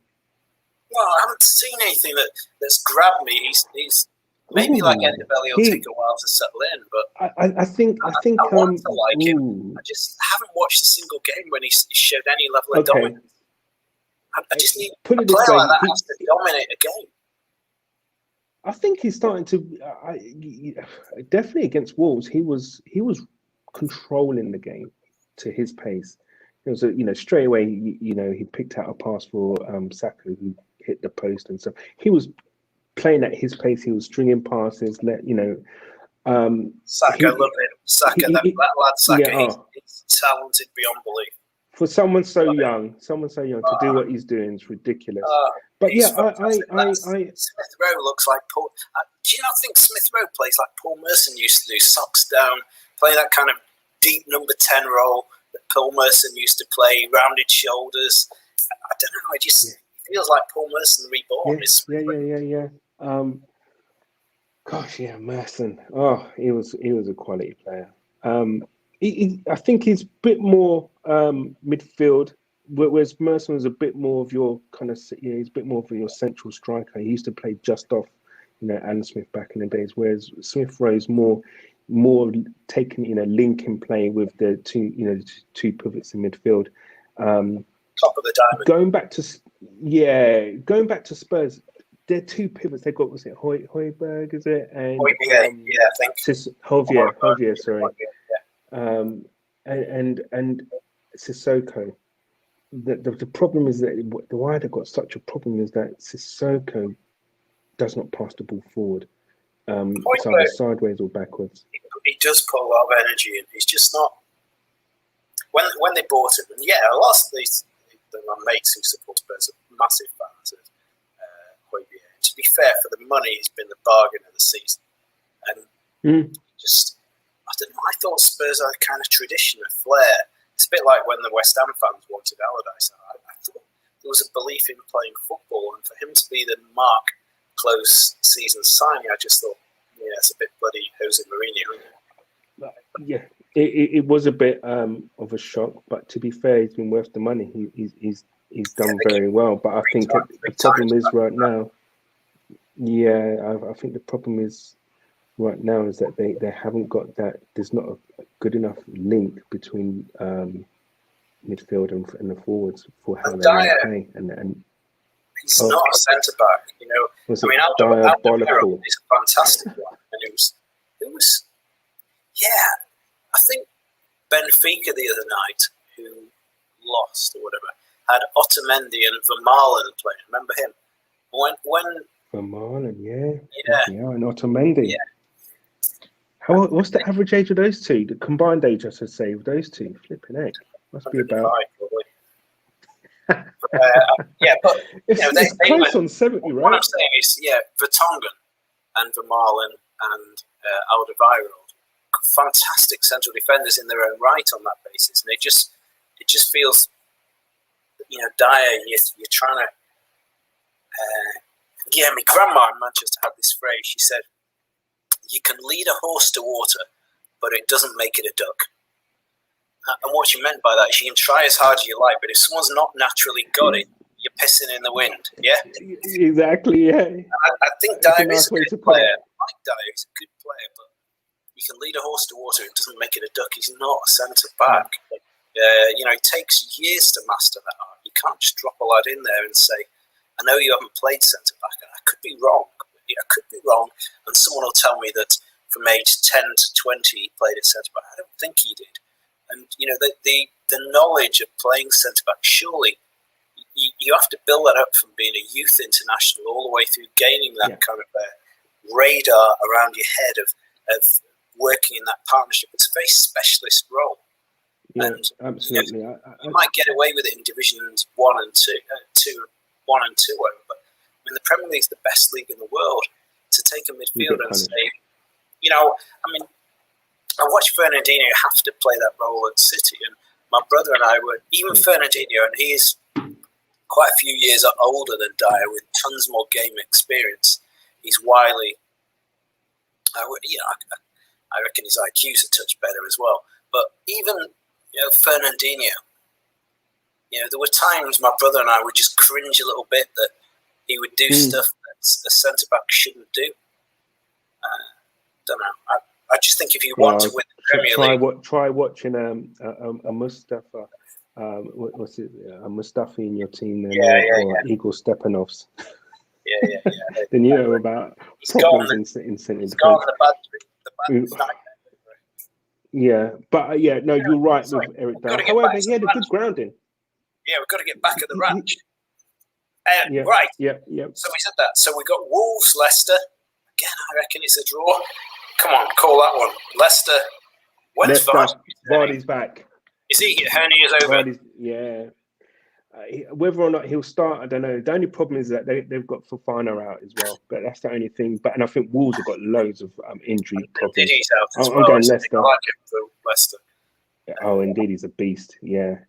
Well, I haven't seen anything that's grabbed me. He's maybe like Ndebele will take a while to settle in, but I think I want to like him. I just haven't watched a single game when he showed any level of dominance. I just need a player like that has to dominate a game. I think he's starting to. Definitely against Wolves, he was controlling the game to his pace. It was straight away. He picked out a pass for Saka, who hit the post and stuff. He was playing at his pace. He was stringing passes. Saka, love him. Saka, that lad Saka, he's talented beyond belief. For someone so young to do what he's doing is ridiculous. But yeah, Smith Rowe looks like Paul. Do you not think Smith Rowe plays like Paul Merson used to do? Socks down, play that kind of deep number 10 role that Paul Merson used to play, rounded shoulders. I don't know. It just feels like Paul Merson reborn. Yeah. Gosh, yeah, Merson. Oh, he was a quality player. I think he's a bit more midfield, whereas Merson was a bit more of your kind of, he's a bit more of your central striker. He used to play just off, Alan Smith back in the days, whereas Smith Rowe's more taking, linking play with the two pivots in midfield. Top of the diamond. Going back to Spurs, they're two pivots. They got, was it Højbjerg, is it? And I think. Højbjerg, sorry. And Sissoko. The problem is that why they've got such a problem is that Sissoko does not pass the ball forward, so either sideways or backwards. He does put a lot of energy in. He's just not. When they bought him, and a lot of my mates who support Spurs are massive fans of Højbjerg. To be fair, for the money, he's been the bargain of the season, and I don't know. I thought Spurs had a kind of tradition, a flair. It's a bit like when the West Ham fans wanted Allardyce. I thought there was a belief in playing football, and for him to be the close season signing, I just thought, it's a bit bloody Jose Mourinho. Yeah, it was a bit of a shock, but to be fair, he's been worth the money. He's done very well, but I think the problem is right now. Yeah, I think the problem is right now is that they haven't got that. There's not a good enough link between midfield and the forwards for how they play. And he's not a centre back, Alderweireld is a fantastic one, and it was. I think Benfica the other night, who lost or whatever, had Otamendi and Vermaelen playing. Remember him? When Vermaelen, and Otamendi. Yeah. What's the average age of those two? The combined age, I should say, of those two. Flipping heck. Must be about. But it's close on 70, right? What I'm saying is, Vertonghen and Vermaelen and Alderweireld, fantastic central defenders in their own right on that basis, and it just feels Dyer, you're trying to. My grandma in Manchester had this phrase. She said, "You can lead a horse to water, but it doesn't make it a duck." And what she meant by that is you can try as hard as you like, but if someone's not naturally got it, you're pissing in the wind. Yeah? Exactly, yeah. I think Dyer is a good player. Like Dyer, he's a good player, but you can lead a horse to water, it doesn't make it a duck. He's not a centre-back. It takes years to master that art. You can't just drop a lad in there and say, I know you haven't played centre-back, and I could be wrong. And someone will tell me that from age 10 to 20 he played at centre-back. I don't think he did. And, the knowledge of playing centre-back, surely you have to build that up from being a youth international all the way through gaining that kind of radar around your head of working in that partnership. It's a very specialist role. Yeah, and, absolutely. You might get away with it in divisions 1 and 2, whatever, but the Premier League is the best league in the world. To take a midfielder and say, I watched Fernandinho have to play that role at City, and my brother and I were, even Fernandinho, and he is quite a few years older than Dyer with tons more game experience. He's wily. I reckon his IQ's a touch better as well. But even Fernandinho, there were times my brother and I would just cringe a little bit that he would do stuff that a centre back shouldn't do. Don't know. I just think if you want to win the Premier League, try watching a Mustafa. What's it? A Mustafi in your team, or Igor Stepanovs. Yeah. Then you know about problems in centre defence. Yeah, but no, you're right with Eric Dyer. However, he had a good grounding. Yeah, we've got to get back at the ranch. Right. Yeah. So we said that. So we got Wolves, Leicester. Again, I reckon it's a draw. Come on, call that one. Leicester. When's Vardy's back? Is he? Hernia's over. Whether or not he'll start, I don't know. The only problem is that they've got Fofana out as well. But that's the only thing. And I think Wolves have got loads of injury problems. He's out as well. I'm going Leicester. I like him for Leicester. Oh, indeed, he's a beast. Yeah,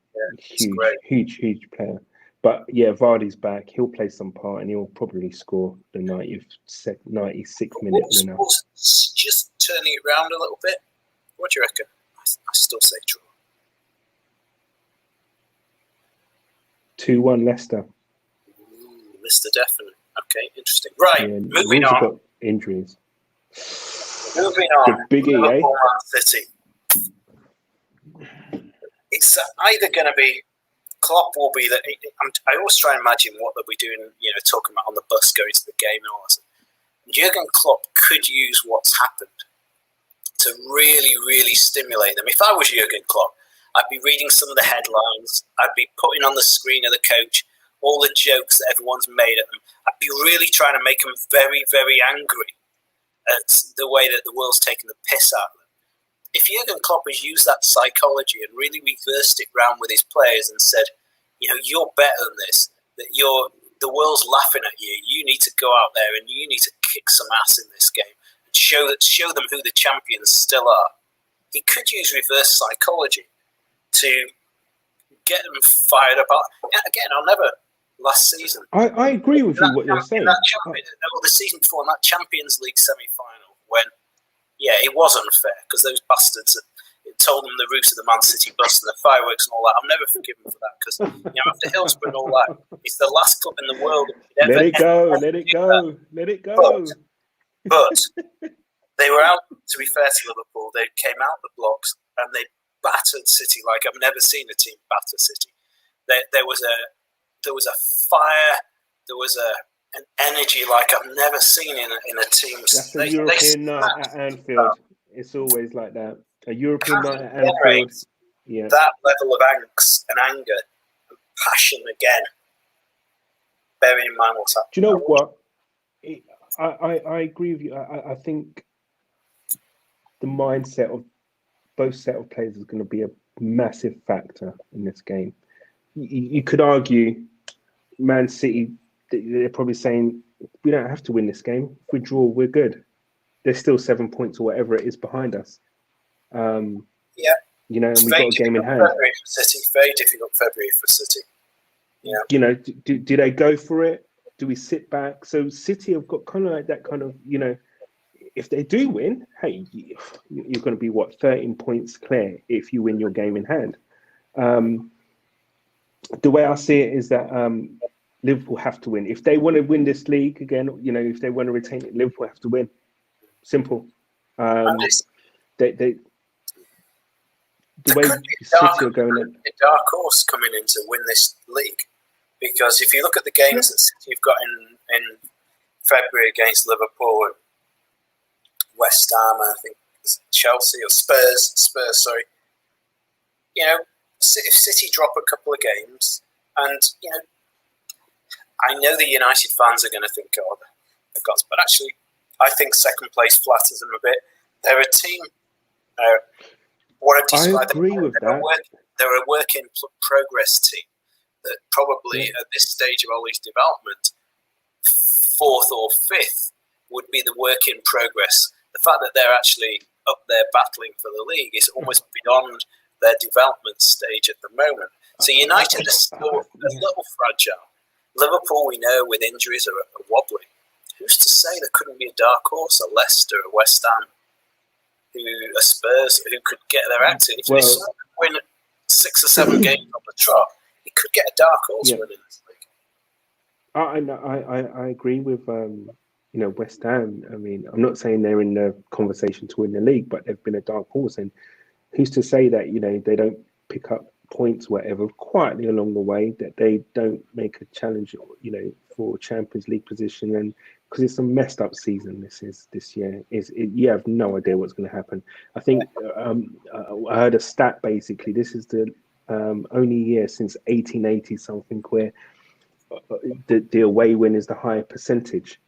huge player. But Vardy's back. He'll play some part, and he'll probably score the 96th minute winner. Just turning it around a little bit. What do you reckon? I still say draw. 2-1 Leicester. Leicester definitely. Okay, interesting. Right, moving on. Got injuries. Moving on. The biggie, Liverpool, Man City. It's either going to be. Klopp will be that. I always try and imagine what they'll be doing. Talking about on the bus going to the game and all that. Jurgen Klopp could use what's happened to really, really stimulate them. If I was Jurgen Klopp, I'd be reading some of the headlines. I'd be putting on the screen of the coach all the jokes that everyone's made at them. I'd be really trying to make them very, very angry at the way that the world's taking the piss out of them. If Jurgen Klopp has used that psychology and really reversed it round with his players and said, you're better than this, that the world's laughing at you, you need to go out there and you need to kick some ass in this game and show them who the champions still are. He could use reverse psychology to get them fired up. Again, last season. I agree with you what you're saying. The season before in that Champions League semi-final when, it was unfair because those bastards told them the route of the Man City bus and the fireworks and all that. I'm never forgiven for that because after Hillsborough and all that, it's the last club in the world. Let it go. But they were out. To be fair to Liverpool, they came out the blocks and they battered City like I've never seen a team batter City. There was a fire. There was an energy like I've never seen in a team. That's a European night at Anfield. It's always like that. A European night at Anfield. Yeah. That level of angst and anger and passion again. Bearing in mind what's happening. Do you know what? I agree with you. I think the mindset of both set of players is going to be a massive factor in this game. You could argue Man City, they're probably saying, we don't have to win this game. If we draw, we're good. There's still 7 points or whatever it is behind us. And we've got a game in hand. February for City, very difficult February for City. you know, do they go for it? Do we sit back? So City have got kind of like that kind of, you know, if they do win, hey, you're going to be what, 13 points clear if you win your game in hand. The way I see it is that Liverpool have to win. If they want to win this league again, you know, if they want to retain it, Liverpool have to win. Simple. They the way City are going, a dark horse coming in to win this league, because if you look at the games that City have got in February against Liverpool and West Ham, I think Chelsea or Spurs, sorry. You know, if City drop a couple of games, and you know, I know the United fans are going to think, "Oh, they've got," but actually, I think second place flatters them a bit. They're a team. What I've described, I agree with that. They're a work in progress team that probably at this stage of Ollie's development, fourth or fifth would be the work in progress. The fact that they're actually up there battling for the league is almost beyond their development stage at the moment. So United are still a little fragile. Liverpool, we know, with injuries are wobbly. Who's to say there couldn't be a dark horse, a Leicester, a West Ham, a Spurs, who could get their act in? If they win 6 or 7 games on the trot, he could get a dark horse win in this league. I agree with you know, West Ham. I mean, I'm not saying they're in the conversation to win the league, but they've been a dark horse. And who's to say that, you know, they don't pick up points, whatever, quietly along the way, that they don't make a challenge, you know, for Champions League position. And because it's a messed up season this year, you have no idea what's going to happen. I think I heard a stat, basically, this is the only year since 1880 something where the away win is the higher percentage.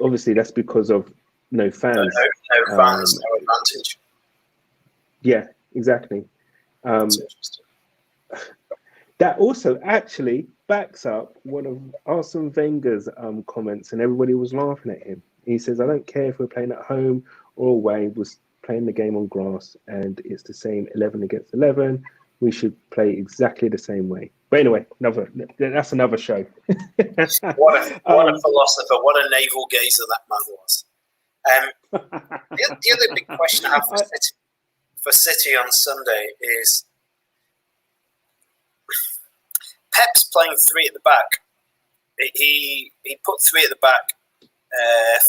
Obviously, that's because of no fans. No fans, no advantage. Yeah, exactly. That also actually backs up one of Arsene Wenger's comments, and everybody was laughing at him. He says, "I don't care if we're playing at home or away. We're playing the game on grass, and it's the same 11 against 11. We should play exactly the same way." But anyway, that's another show. What a philosopher! What a navel gazer that man was. The other big question I have for City on Sunday is Pep's playing 3 at the back. He put 3 at the back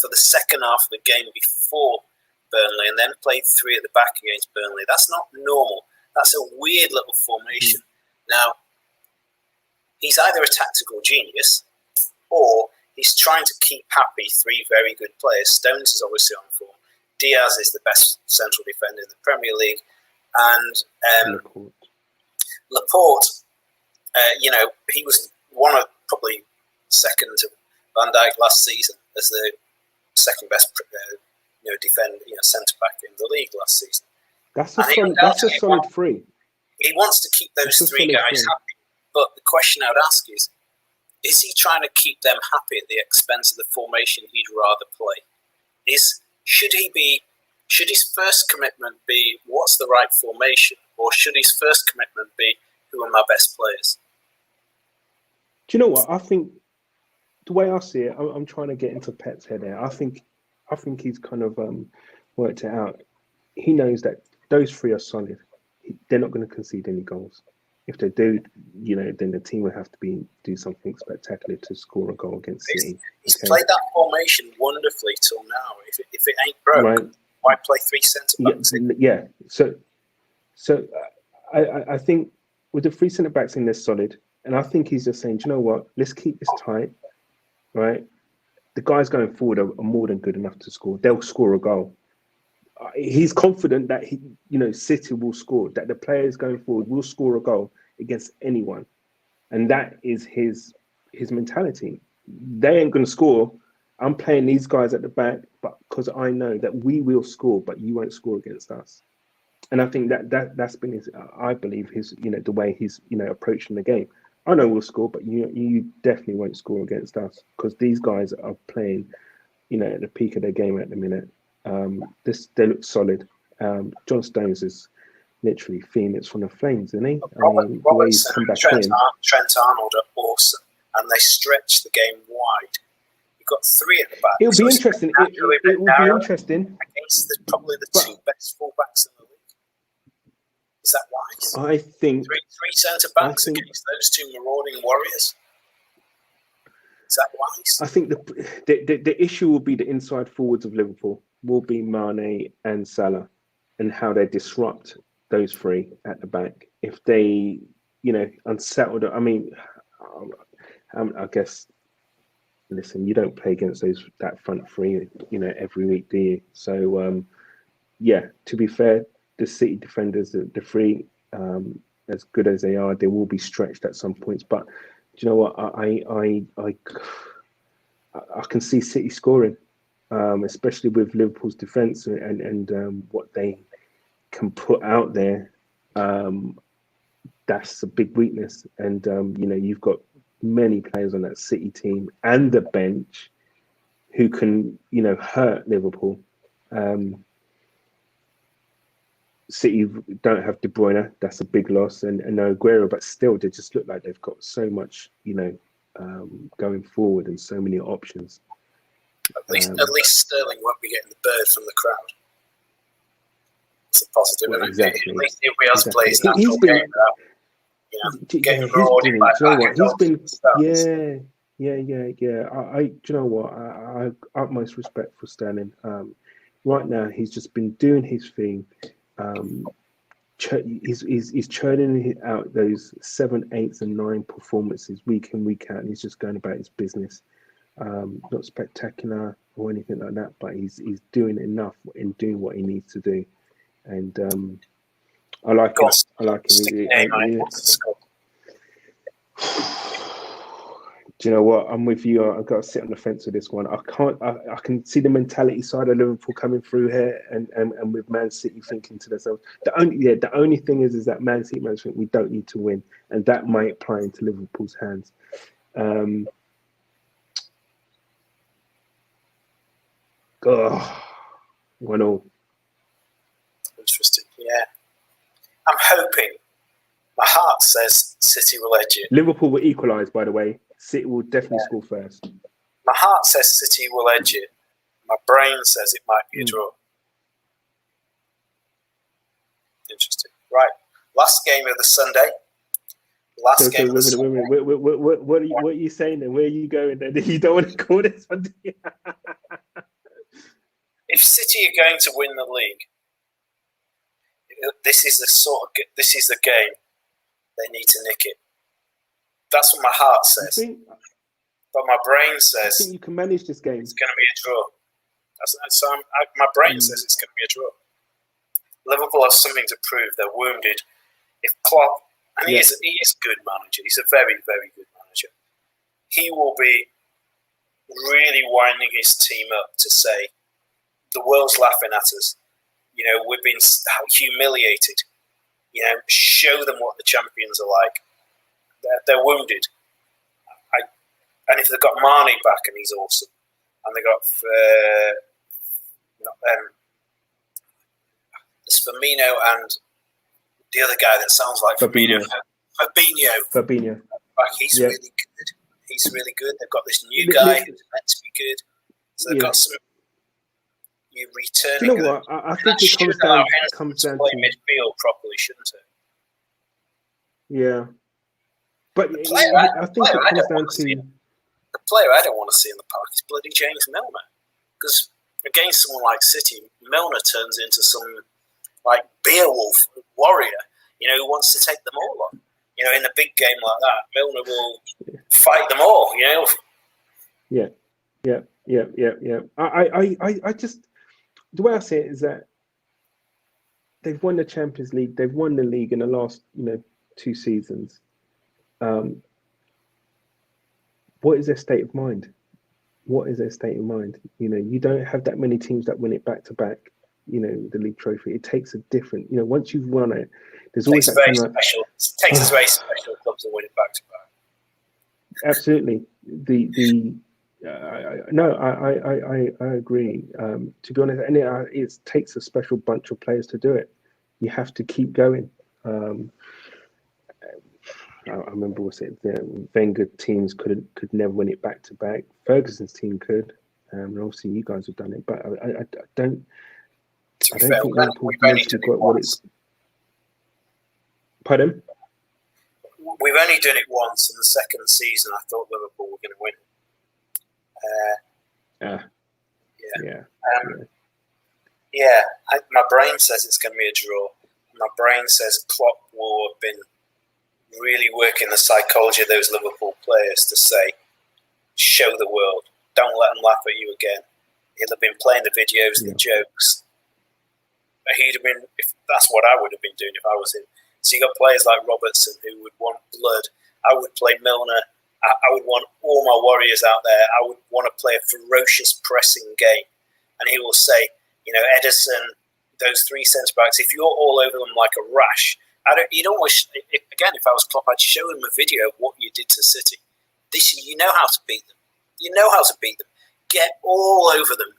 for the second half of the game before Burnley, and then played 3 at the back against Burnley. That's not normal. That's a weird little formation. Now, he's either a tactical genius or he's trying to keep happy 3 very good players. Stones is obviously on form. Diaz is the best central defender in the Premier League. And Laporte, you know, he was one of probably second to Van Dijk last season as the second best centre back in the league last season. That's a solid 3. He wants to keep those 3 guys happy. But the question I would ask is he trying to keep them happy at the expense of the formation he'd rather play? Should his first commitment be what's the right formation, or should his first commitment be who are my best players? Do you know what? I think the way I see it, I'm trying to get into Pep's head there. I think he's kind of worked it out. He knows that those 3 are solid. They're not going to concede any goals. If they do, you know, then the team would have to do something spectacular to score a goal against City. He's played that formation wonderfully till now. If it ain't broke, right, why play 3 centre backs? Yeah. So I think with the 3 centre backs in, they're solid, and I think he's just saying, do you know what? Let's keep this tight, right? The guys going forward are more than good enough to score. They'll score a goal. He's confident that City will score, that the players going forward will score a goal against anyone, and that is his mentality. They ain't going to score. I'm playing these guys at the back, but because I know that we will score, but you won't score against us. And I think that's been his. I believe his. The way he's approaching the game. I know we'll score, but you definitely won't score against us because these guys are playing, at the peak of their game at the minute. They look solid. John Stones is literally Phoenix from the Flames, isn't he? Robertson the way he's come and back Trent, in. Trent Arnold are awesome, and they stretch the game wide. You've got three at the back. It'll be interesting. It will be interesting against probably the two best fullbacks in the league. Is that wise? I think three centre backs against those two marauding warriors. Is that wise? I think the issue will be the inside forwards of Liverpool will be Mane and Salah, and how they disrupt those three at the back. If they, unsettled. I mean, I guess. Listen, you don't play against that front three, every week, do you? So, to be fair, the City defenders, the three, as good as they are, they will be stretched at some points. But do you know what? I can see City scoring, especially with Liverpool's defence and what they can put out there. That's a big weakness, and you've got many players on that City team and the bench who can, hurt Liverpool. City don't have De Bruyne, that's a big loss, and no Aguero, but still they just look like they've got so much, going forward and so many options. At least Sterling won't be getting the bird from the crowd. It's a positive, isn't exactly. At least he'll be able to play his natural game without. He's been, I do you know what? I utmost respect for Sterling. Right now, he's just been doing his thing. He's churning out those 7, 8s, and 9 performances week in, week out, and he's just going about his business. Not spectacular or anything like that, but he's doing enough in doing what he needs to do, and I like him. I like him. Do you know what? I'm with you. I've got to sit on the fence with this one. I can see the mentality side of Liverpool coming through here, and with Man City thinking to themselves, the only thing is that Man City management, we don't need to win, and that might play into Liverpool's hands. 1-1. Interesting. Yeah. I'm hoping. My heart says City will edge it. Liverpool will equalise, by the way. City will definitely score first. My heart says City will edge it. My brain says it might be a draw. Interesting. Right. Last game of the Sunday. What are you saying then? Where are you going then? You don't want to call this one, do you? If City are going to win the league, this is the game they need to nick it. That's what my heart says. But my brain says, I think you can manage this game. It's going to be a draw. My brain says it's going to be a draw. Liverpool have something to prove. They're wounded. If Klopp, and he is a good manager. He's a very, very good manager. He will be really winding his team up to say, the world's laughing at us. We've been humiliated. Show them what the champions are like. They're wounded. And if they've got Mane back and he's awesome, and they got there's Firmino and the other guy that sounds like Fabinho. He's really good. He's really good. They've got this new guy who's meant to be good. So they've got some new returning. Do you know what? I think it comes down to play midfield properly, shouldn't it? Yeah. But I think it comes down to the player I don't want to see in the park is bloody James Milner, because against someone like City, Milner turns into some Beowulf warrior, who wants to take them all on. In a big game like that, Milner will fight them all. Yeah. I just, the way I see it is that they've won the Champions League, they've won the league in the last 2 seasons. What is their state of mind? You don't have that many teams that win it back to back. The league trophy. It takes a different. Once you've won it, there's always that kind of special. It takes a very special club to win it back to back. Absolutely. I agree. To be honest, and it takes a special bunch of players to do it. you have to keep going. I remember the Wenger teams could never win it back to back. Ferguson's team could, and obviously you guys have done it. But I don't think Liverpool mentally got what it's. Pardon? We've only done it once in the second season. I thought Liverpool were going to win. My brain says it's going to be a draw. My brain says Klopp will have been really working the psychology of those Liverpool players to say, show the world, don't let them laugh at you again. He'll have been playing the videos, the jokes. But he'd have been, if that's what I would have been doing if I was him. So you got players like Robertson who would want blood. I would play Milner. I would want all my warriors out there. I would want to play a ferocious pressing game. And he will say, Ederson, those three centre-backs, if you're all over them like a rash, if I was Klopp, I'd show him a video of what you did to City. You know how to beat them. You know how to beat them. Get all over them.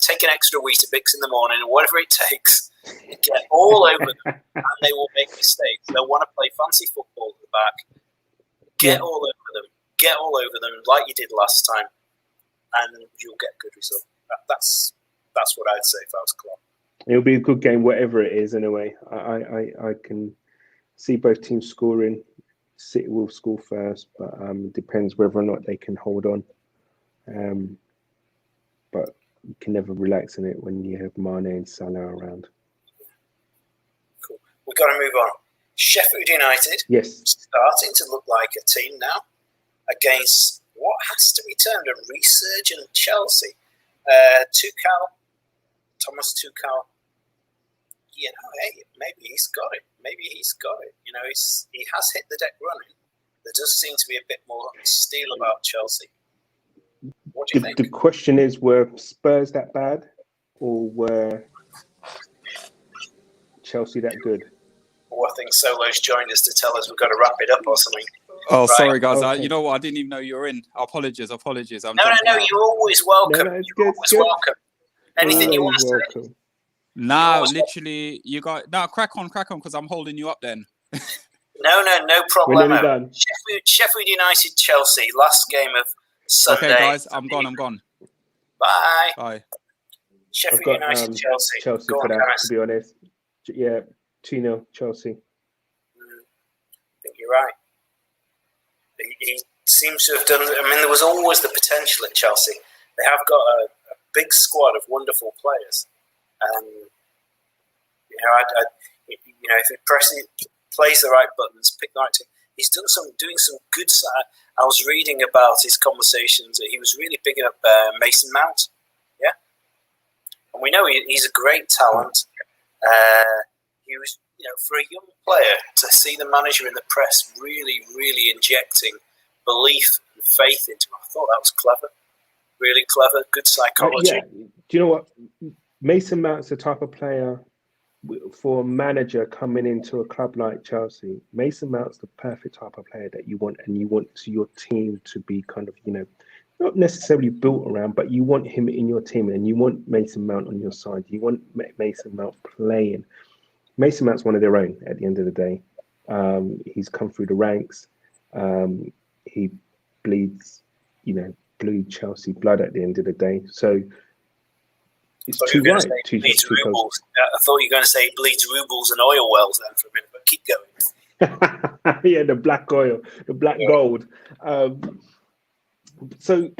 Take an extra Weetabix in the morning or whatever it takes. Get all over them, and they will make mistakes. They'll want to play fancy football at the back. Get all over them. Get all over them like you did last time, and you'll get a good result. That's what I'd say if I was Klopp. It'll be a good game, whatever it is. Anyway, I can see both teams scoring. City will score first, but it depends whether or not they can hold on. But you can never relax in it when you have Mane and Salah around. Cool. We've got to move on. Sheffield United, starting to look like a team now against what has to be termed a resurgent Chelsea. Thomas Tuchel, hey, maybe he's got it. He has hit the deck running. There does seem to be a bit more steel about Chelsea. What do you think? The question is, were Spurs that bad, or were Chelsea that good? I think Solo's joined us to tell us we've got to wrap it up or something. Oh, right. Sorry, guys. Okay. You know what? I didn't even know you were in. Apologies. No. You're always welcome. You're always welcome. Anything you want to say? No, literally, you got... No, crack on, because I'm holding you up then. No problem. Sheffield United, Chelsea, last game of Sunday. Okay, guys, I'm gone. Bye. Sheffield United, Chelsea. Chelsea for that, to be honest. Yeah, 2-0, Chelsea. I think you're right. He seems to have done... there was always the potential at Chelsea. They have got a big squad of wonderful players. If he plays the right buttons, pick the right team. He's doing some good side. I was reading about his conversations. He was really bigging up Mason Mount. Yeah, and we know he's a great talent. He was, for a young player to see the manager in the press really, really injecting belief and faith into him. I thought that was clever. Really clever, good psychology. Yeah. Do you know what? Mason Mount's the type of player for a manager coming into a club like Chelsea. Mason Mount's the perfect type of player that you want, and you want your team to be kind of, not necessarily built around, but you want him in your team, and you want Mason Mount on your side. You want Mason Mount playing. Mason Mount's one of their own at the end of the day. He's come through the ranks. He bleeds, blue Chelsea blood at the end of the day. So it's too right. I thought you were going to say he bleeds rubles and oil wells then for a minute, but keep going. Yeah, the black oil, the black gold. So,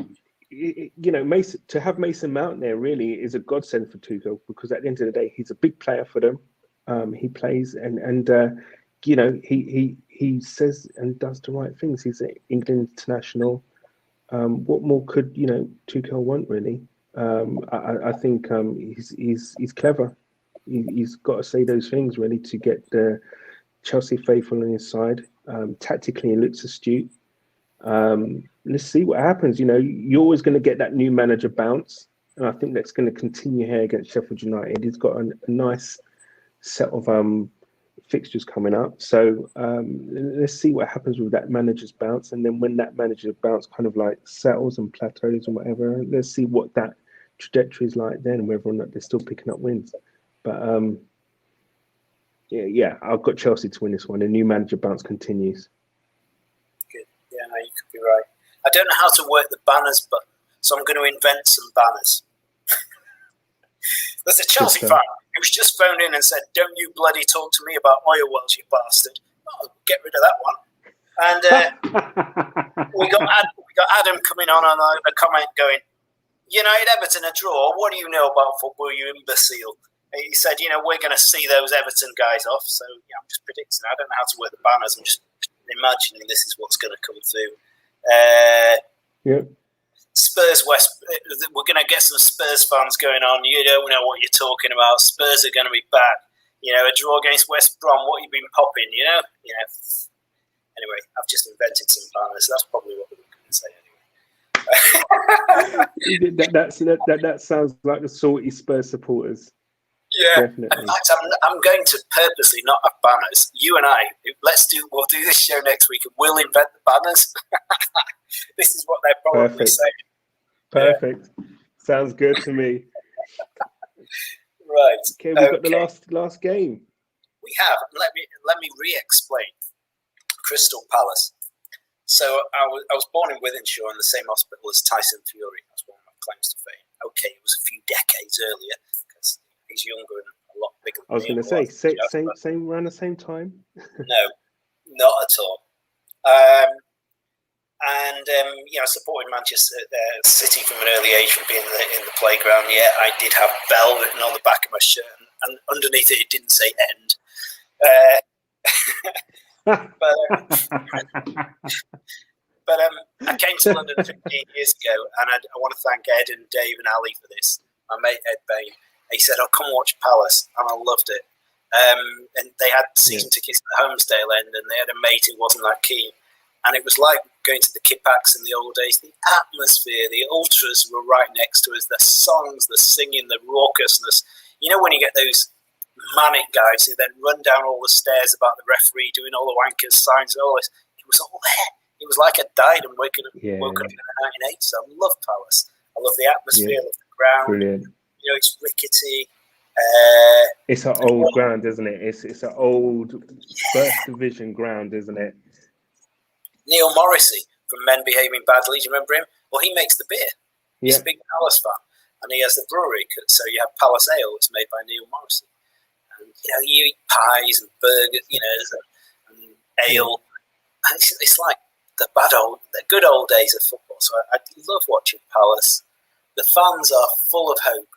Mason, to have Mason Mount there really is a godsend for Tuchel, because at the end of the day, he's a big player for them. He plays and he says and does the right things. He's an England international. What more could Tuchel want really? I think he's clever. He's got to say those things really to get the Chelsea faithful on his side. Tactically, he looks astute. Let's see what happens. You're always going to get that new manager bounce, and I think that's going to continue here against Sheffield United. He's got a nice set of fixtures coming up. So let's see what happens with that manager's bounce, and then when that manager's bounce kind of like settles and plateaus and whatever, let's see what that trajectory is like then, whether or not they're still picking up wins. But Yeah. I've got Chelsea to win this one. The new manager bounce continues. Good. Yeah, no, you could be right. I don't know how to work the banners, but so I'm going to invent some banners. There's a Chelsea fan who's just phoned in and said, "Don't you bloody talk to me about oil wells, you bastard." Oh, get rid of that one. And we got Adam coming on a comment going, "United Everton a draw. What do you know about football, you imbecile?" And he said, "We're going to see those Everton guys off." So yeah, I'm just predicting. I don't know how to work the banners. I'm just imagining this is what's going to come through. Yep. Spurs West. We're going to get some Spurs fans going on. You don't know what you're talking about. Spurs are going to be back. A draw against West Brom. What you been popping? Anyway, I've just invented some banners. That's probably what we're going to say anyway. that sounds like the salty Spurs supporters. Yeah. Definitely. In fact, I'm going to purposely not have banners. You and I, we'll do this show next week and we'll invent the banners. This is what they're probably saying. Perfect. Yeah. Sounds good to me. Right. Okay, we've got the last game. We have. Let me re-explain. Crystal Palace. So I was born in Wythenshawe in the same hospital as Tyson Fury. That's one of my claims to fame. Okay, it was a few decades earlier because he's younger and a lot bigger than me. I was going to say, same around the same time? No, not at all. I supported Manchester City from an early age from being in the playground. Yeah, I did have Bell written on the back of my shirt, and underneath it didn't say end. But I came to London 15 years ago, and I want to thank Ed and Dave and Ali for this. My mate Ed Bain, he said, "I'll come watch Palace," and I loved it. And they had season tickets at the Holmesdale end, and they had a mate who wasn't that keen. And it was like going to the Kippax in the old days. The atmosphere, the ultras were right next to us. The songs, the singing, the raucousness. When you get those manic guys who then run down all the stairs about the referee doing all the wankers signs and all this. It was all there. It was like I died and woken up in 1998. So I love Palace. I love the atmosphere. I love the ground. Brilliant. It's rickety. It's an old ground, isn't it? It's an old First Division ground, isn't it? Neil Morrissey from Men Behaving Badly. Do you remember him? Well, he makes the beer. He's a big Palace fan. And he has the brewery. So you have Palace Ale. It's made by Neil Morrissey. And, you eat pies and burgers, and ale. And it's like the good old days of football. So I love watching Palace. The fans are full of hope,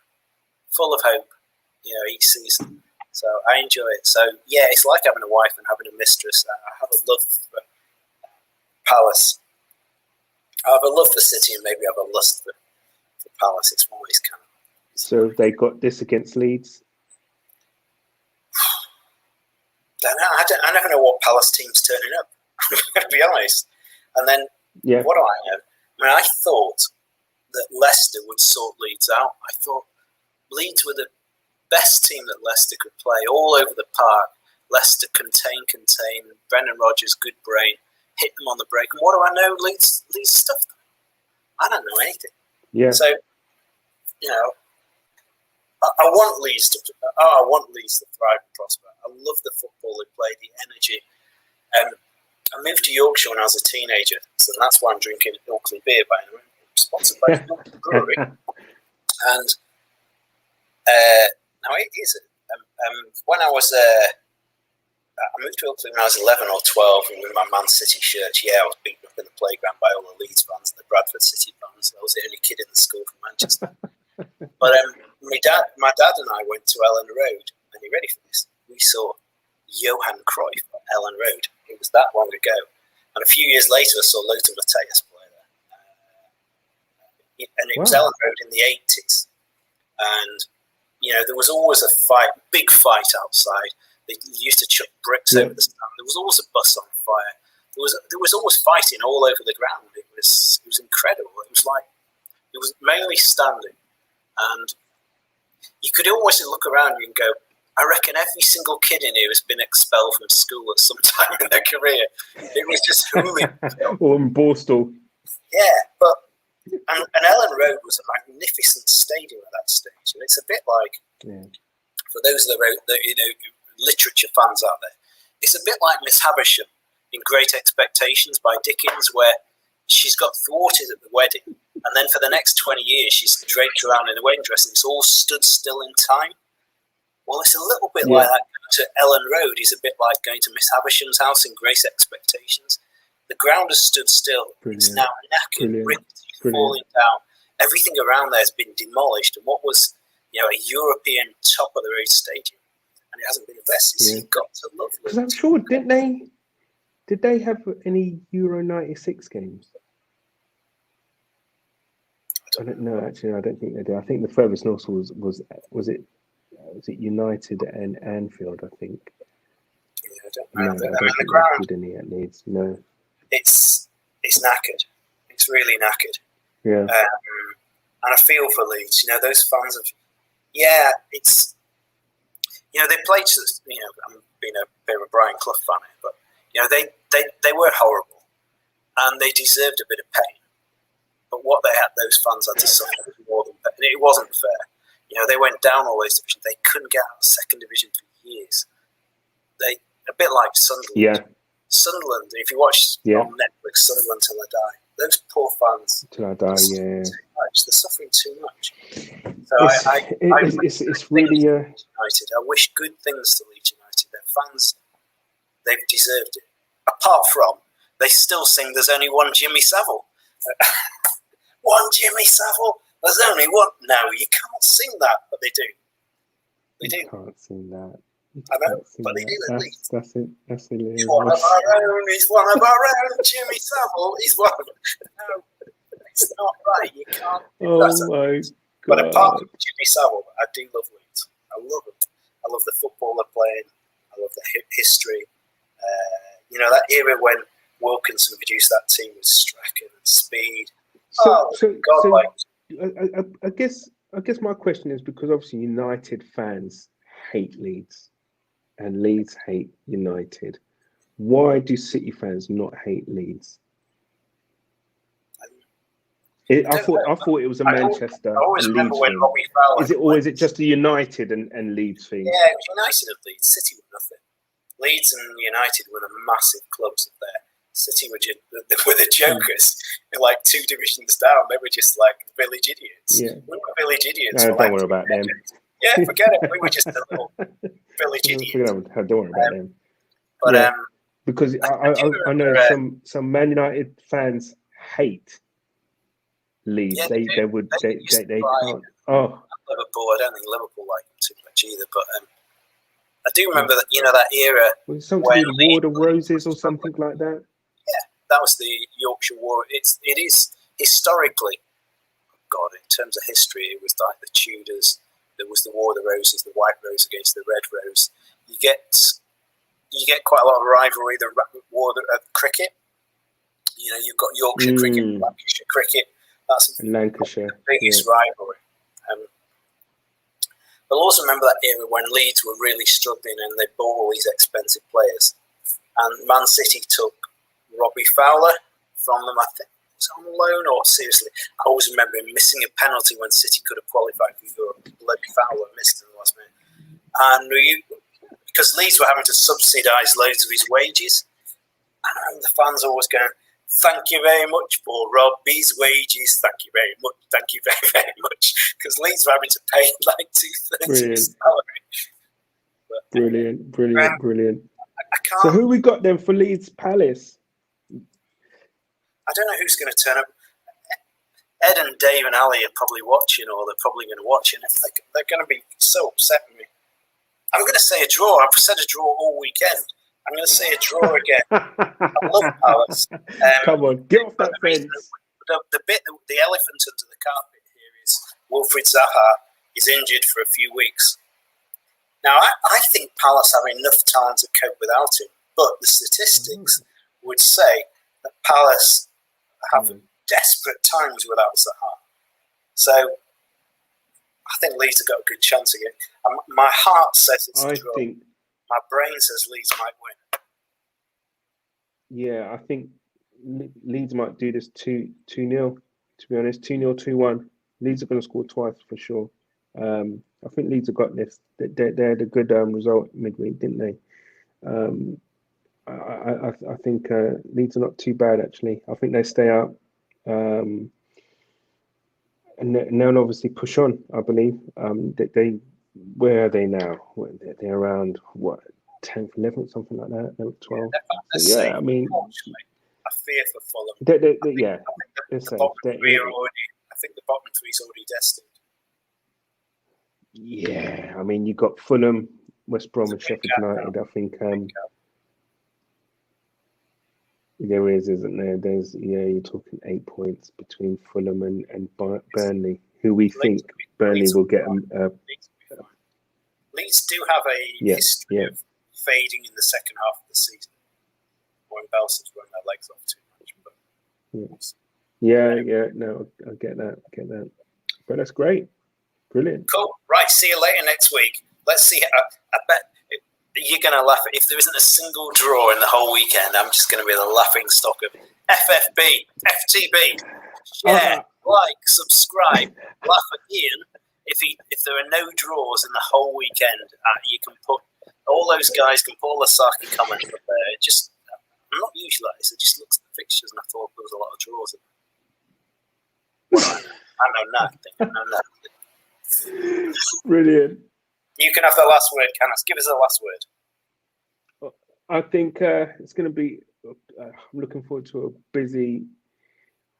each season. So I enjoy it. So, yeah, it's like having a wife and having a mistress. I have a love for Palace. I have a love for City and maybe I have a lust for Palace. It's one of these kind of... So they got this against Leeds? I never know what Palace team's turning up, to be honest. And then, what do I know? I thought that Leicester would sort Leeds out. I thought Leeds were the best team that Leicester could play all over the park. Leicester contain. Brendan Rodgers, good brain, hit them on the break. And what do I know? Leeds stuffed them. I don't know anything. Yeah. So, I want Leeds to thrive and prosper. I love the football they play, the energy. I moved to Yorkshire when I was a teenager, so that's why I'm drinking Ilkley beer. By the way, I'm sponsored by Ilkley Brewery. And now it is. When I was, I moved to Ilkley when I was 11 or 12, and with my Man City shirt, I was beaten up in the playground by all the Leeds fans and the Bradford City fans. I was the only kid in the school from Manchester. But my dad and I went to Ellen Road, and you ready for this? We saw Johan Cruyff on Ellen Road. It was that long ago. And a few years later, I saw Lothar Matthäus play there. And it was Ellen Road in the 80s. And, there was always a big fight outside. They used to chuck bricks over the stand. There was always a bus on fire. There was always fighting all over the ground. It was incredible. It was mainly standing. And you could always look around you and go, I reckon every single kid in here has been expelled from school at some time in their career. It was just hooligans. Or in Borstal. Yeah, but and Ellen Road was a magnificent stadium at that stage. And it's a bit like, for those of the literature fans out there. It's a bit like Miss Havisham in Great Expectations by Dickens, where she's got thwarted at the wedding, and then for the next 20 years she's draped around in a wedding dress and it's all stood still in time. Well, it's a little bit like that to Ellen Road. Is a bit like going to Miss Havisham's house in Great Expectations. The ground has stood still. Brilliant. It's now knackered, rickety, falling down. Everything around there has been demolished, and what was, you know, a European top of the road stadium, and it hasn't been invested. So you've got to love it. Because I'm sure, did they have any Euro 96 games? I don't know. Actually, I don't think they did. I think the furthest north was it United and Anfield, I think. Yeah, I don't know. No, I don't think the ground, they did any at Leeds. No. It's knackered. It's really knackered. Yeah. And I feel for Leeds. You know, those fans of, it's, you know, they played. You know, I'm being a bit of a Brian Clough fan here, but you know, they were horrible, and they deserved a bit of pain. But what those fans had to suffer was more than pain. It wasn't fair. You know, they went down all those divisions. They couldn't get out of the second division for years. A bit like Sunderland. Yeah. Sunderland, if you watch on Netflix, Sunderland Till I Die, those poor fans. Till I Die, yeah. They're suffering too much. So it's really United. I wish good things to Leeds United. Their fans, they've deserved it. Apart from, they still sing "There's only one Jimmy Savile." One Jimmy Savile. There's only one. No, you can't sing that, but they do. They do. You can't sing that. I know, but they do at least. That's it. That's it. He's one of our own. He's one of our own. Jimmy Savile. He's one of. No, it's not right. You can't. Oh my God. But apart from Jimmy Savile, I do love Leeds. I love them. I love the football they're playing. I love the history. You know, that era when Wilkinson produced that team with Strachan and Speed. I guess my question is, because obviously United fans hate Leeds and Leeds hate United. Why do City fans not hate Leeds? I thought it was a Manchester. I always remember when Robbie Fowler. Is it just a United and Leeds thing? Yeah, it was United and Leeds. City were nothing. Leeds and United were the massive clubs up there. City were the jokers. They're like 2 divisions down. They were just like village idiots. Yeah. We were village idiots. No, don't worry about them. Yeah, forget it. We were just a little village idiots. Don't worry about them. But because I know some Man United fans hate Leeds. Yeah, they can't. Oh, Liverpool. I don't think Liverpool like them too much either. But I do remember that, you know, that era. Was it something with Ward of Roses or something like that? Yeah, that was the Yorkshire War. It is historically, God, in terms of history, it was like the Tudors. There was the War of the Roses, the White Rose against the Red Rose. You get quite a lot of rivalry. The war of cricket. You know, you've got Yorkshire cricket, Lancashire cricket. That's Lancashire, the biggest rivalry. But also remember that era when Leeds were really struggling and they bought all these expensive players. And Man City took Robbie Fowler from them, I think. Was on loan, or seriously? I always remember him missing a penalty when City could have qualified for Europe. Bloody Fowler missed in the last minute. And because Leeds were having to subsidise loads of his wages, and the fans always going, "Thank you very much for Robbie's wages. Thank you very much. Thank you very, very much." Because Leeds were having to pay like 2/3 of his salary. But, Brilliant. I can't. So who we got then for Leeds Palace? I don't know who's going to turn up. Ed and Dave and Ali are probably watching, or they're probably going to watch it. They're going to be so upset with me. I'm going to say a draw. I've said a draw all weekend. I'm going to say a draw again. I love Palace. Come on, get off that fence. The elephant under the carpet here is Wilfried Zaha is injured for a few weeks. Now, I think Palace have enough talent to cope without him, but the statistics would say that Palace have desperate times without Zaha. So I think Leeds have got a good chance again. My heart says it's a draw. My brain says Leeds might win. Yeah, I think Leeds might do this 2-0, to be honest. 2-0, 2-1. Leeds are going to score twice for sure. I think Leeds have got this. They had a good result midweek, didn't they? I think Leeds are not too bad actually. I think they stay up, and they'll obviously push on. I believe. They where are they now? They're around what 10th, 11th, something like that. 12th. So, yeah, I mean, I fear for Fulham. Yeah, they're safe. I think the bottom three is already destined. Yeah, I mean, you got Fulham, West Brom, and Sheffield United. I think there is, isn't there? There's you're talking 8 points between Fulham and Burnley, who we think Burnley will get. Leeds do have a history of fading in the second half of the season when Belson's run their legs off too much. But No, I get that. But that's great. Brilliant. Cool. Right, see you later next week. Let's see. I bet you're going to laugh. If there isn't a single draw in the whole weekend, I'm just going to be the laughing stock of FFB, FTB. Share, like, subscribe, laugh at Ian. If there are no draws in the whole weekend, you can put all those guys can put all the Saki comments up there. It just I'm not usually like this. I just looked at the fixtures and I thought there was a lot of draws in there. I know nothing. Brilliant. You can have the last word, Canis. Give us the last word. I think it's going to be. I'm looking forward to a busy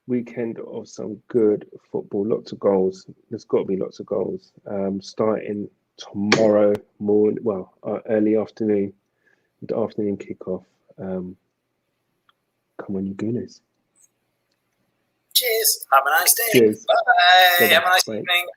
weekend of some good football. Lots of goals. There's got to be lots of goals. Starting tomorrow morning. Well, early afternoon. The afternoon kickoff. Come on, you Gooners. Cheers. Have a nice day. Cheers. Bye. Bye-bye. Have a nice Bye. evening.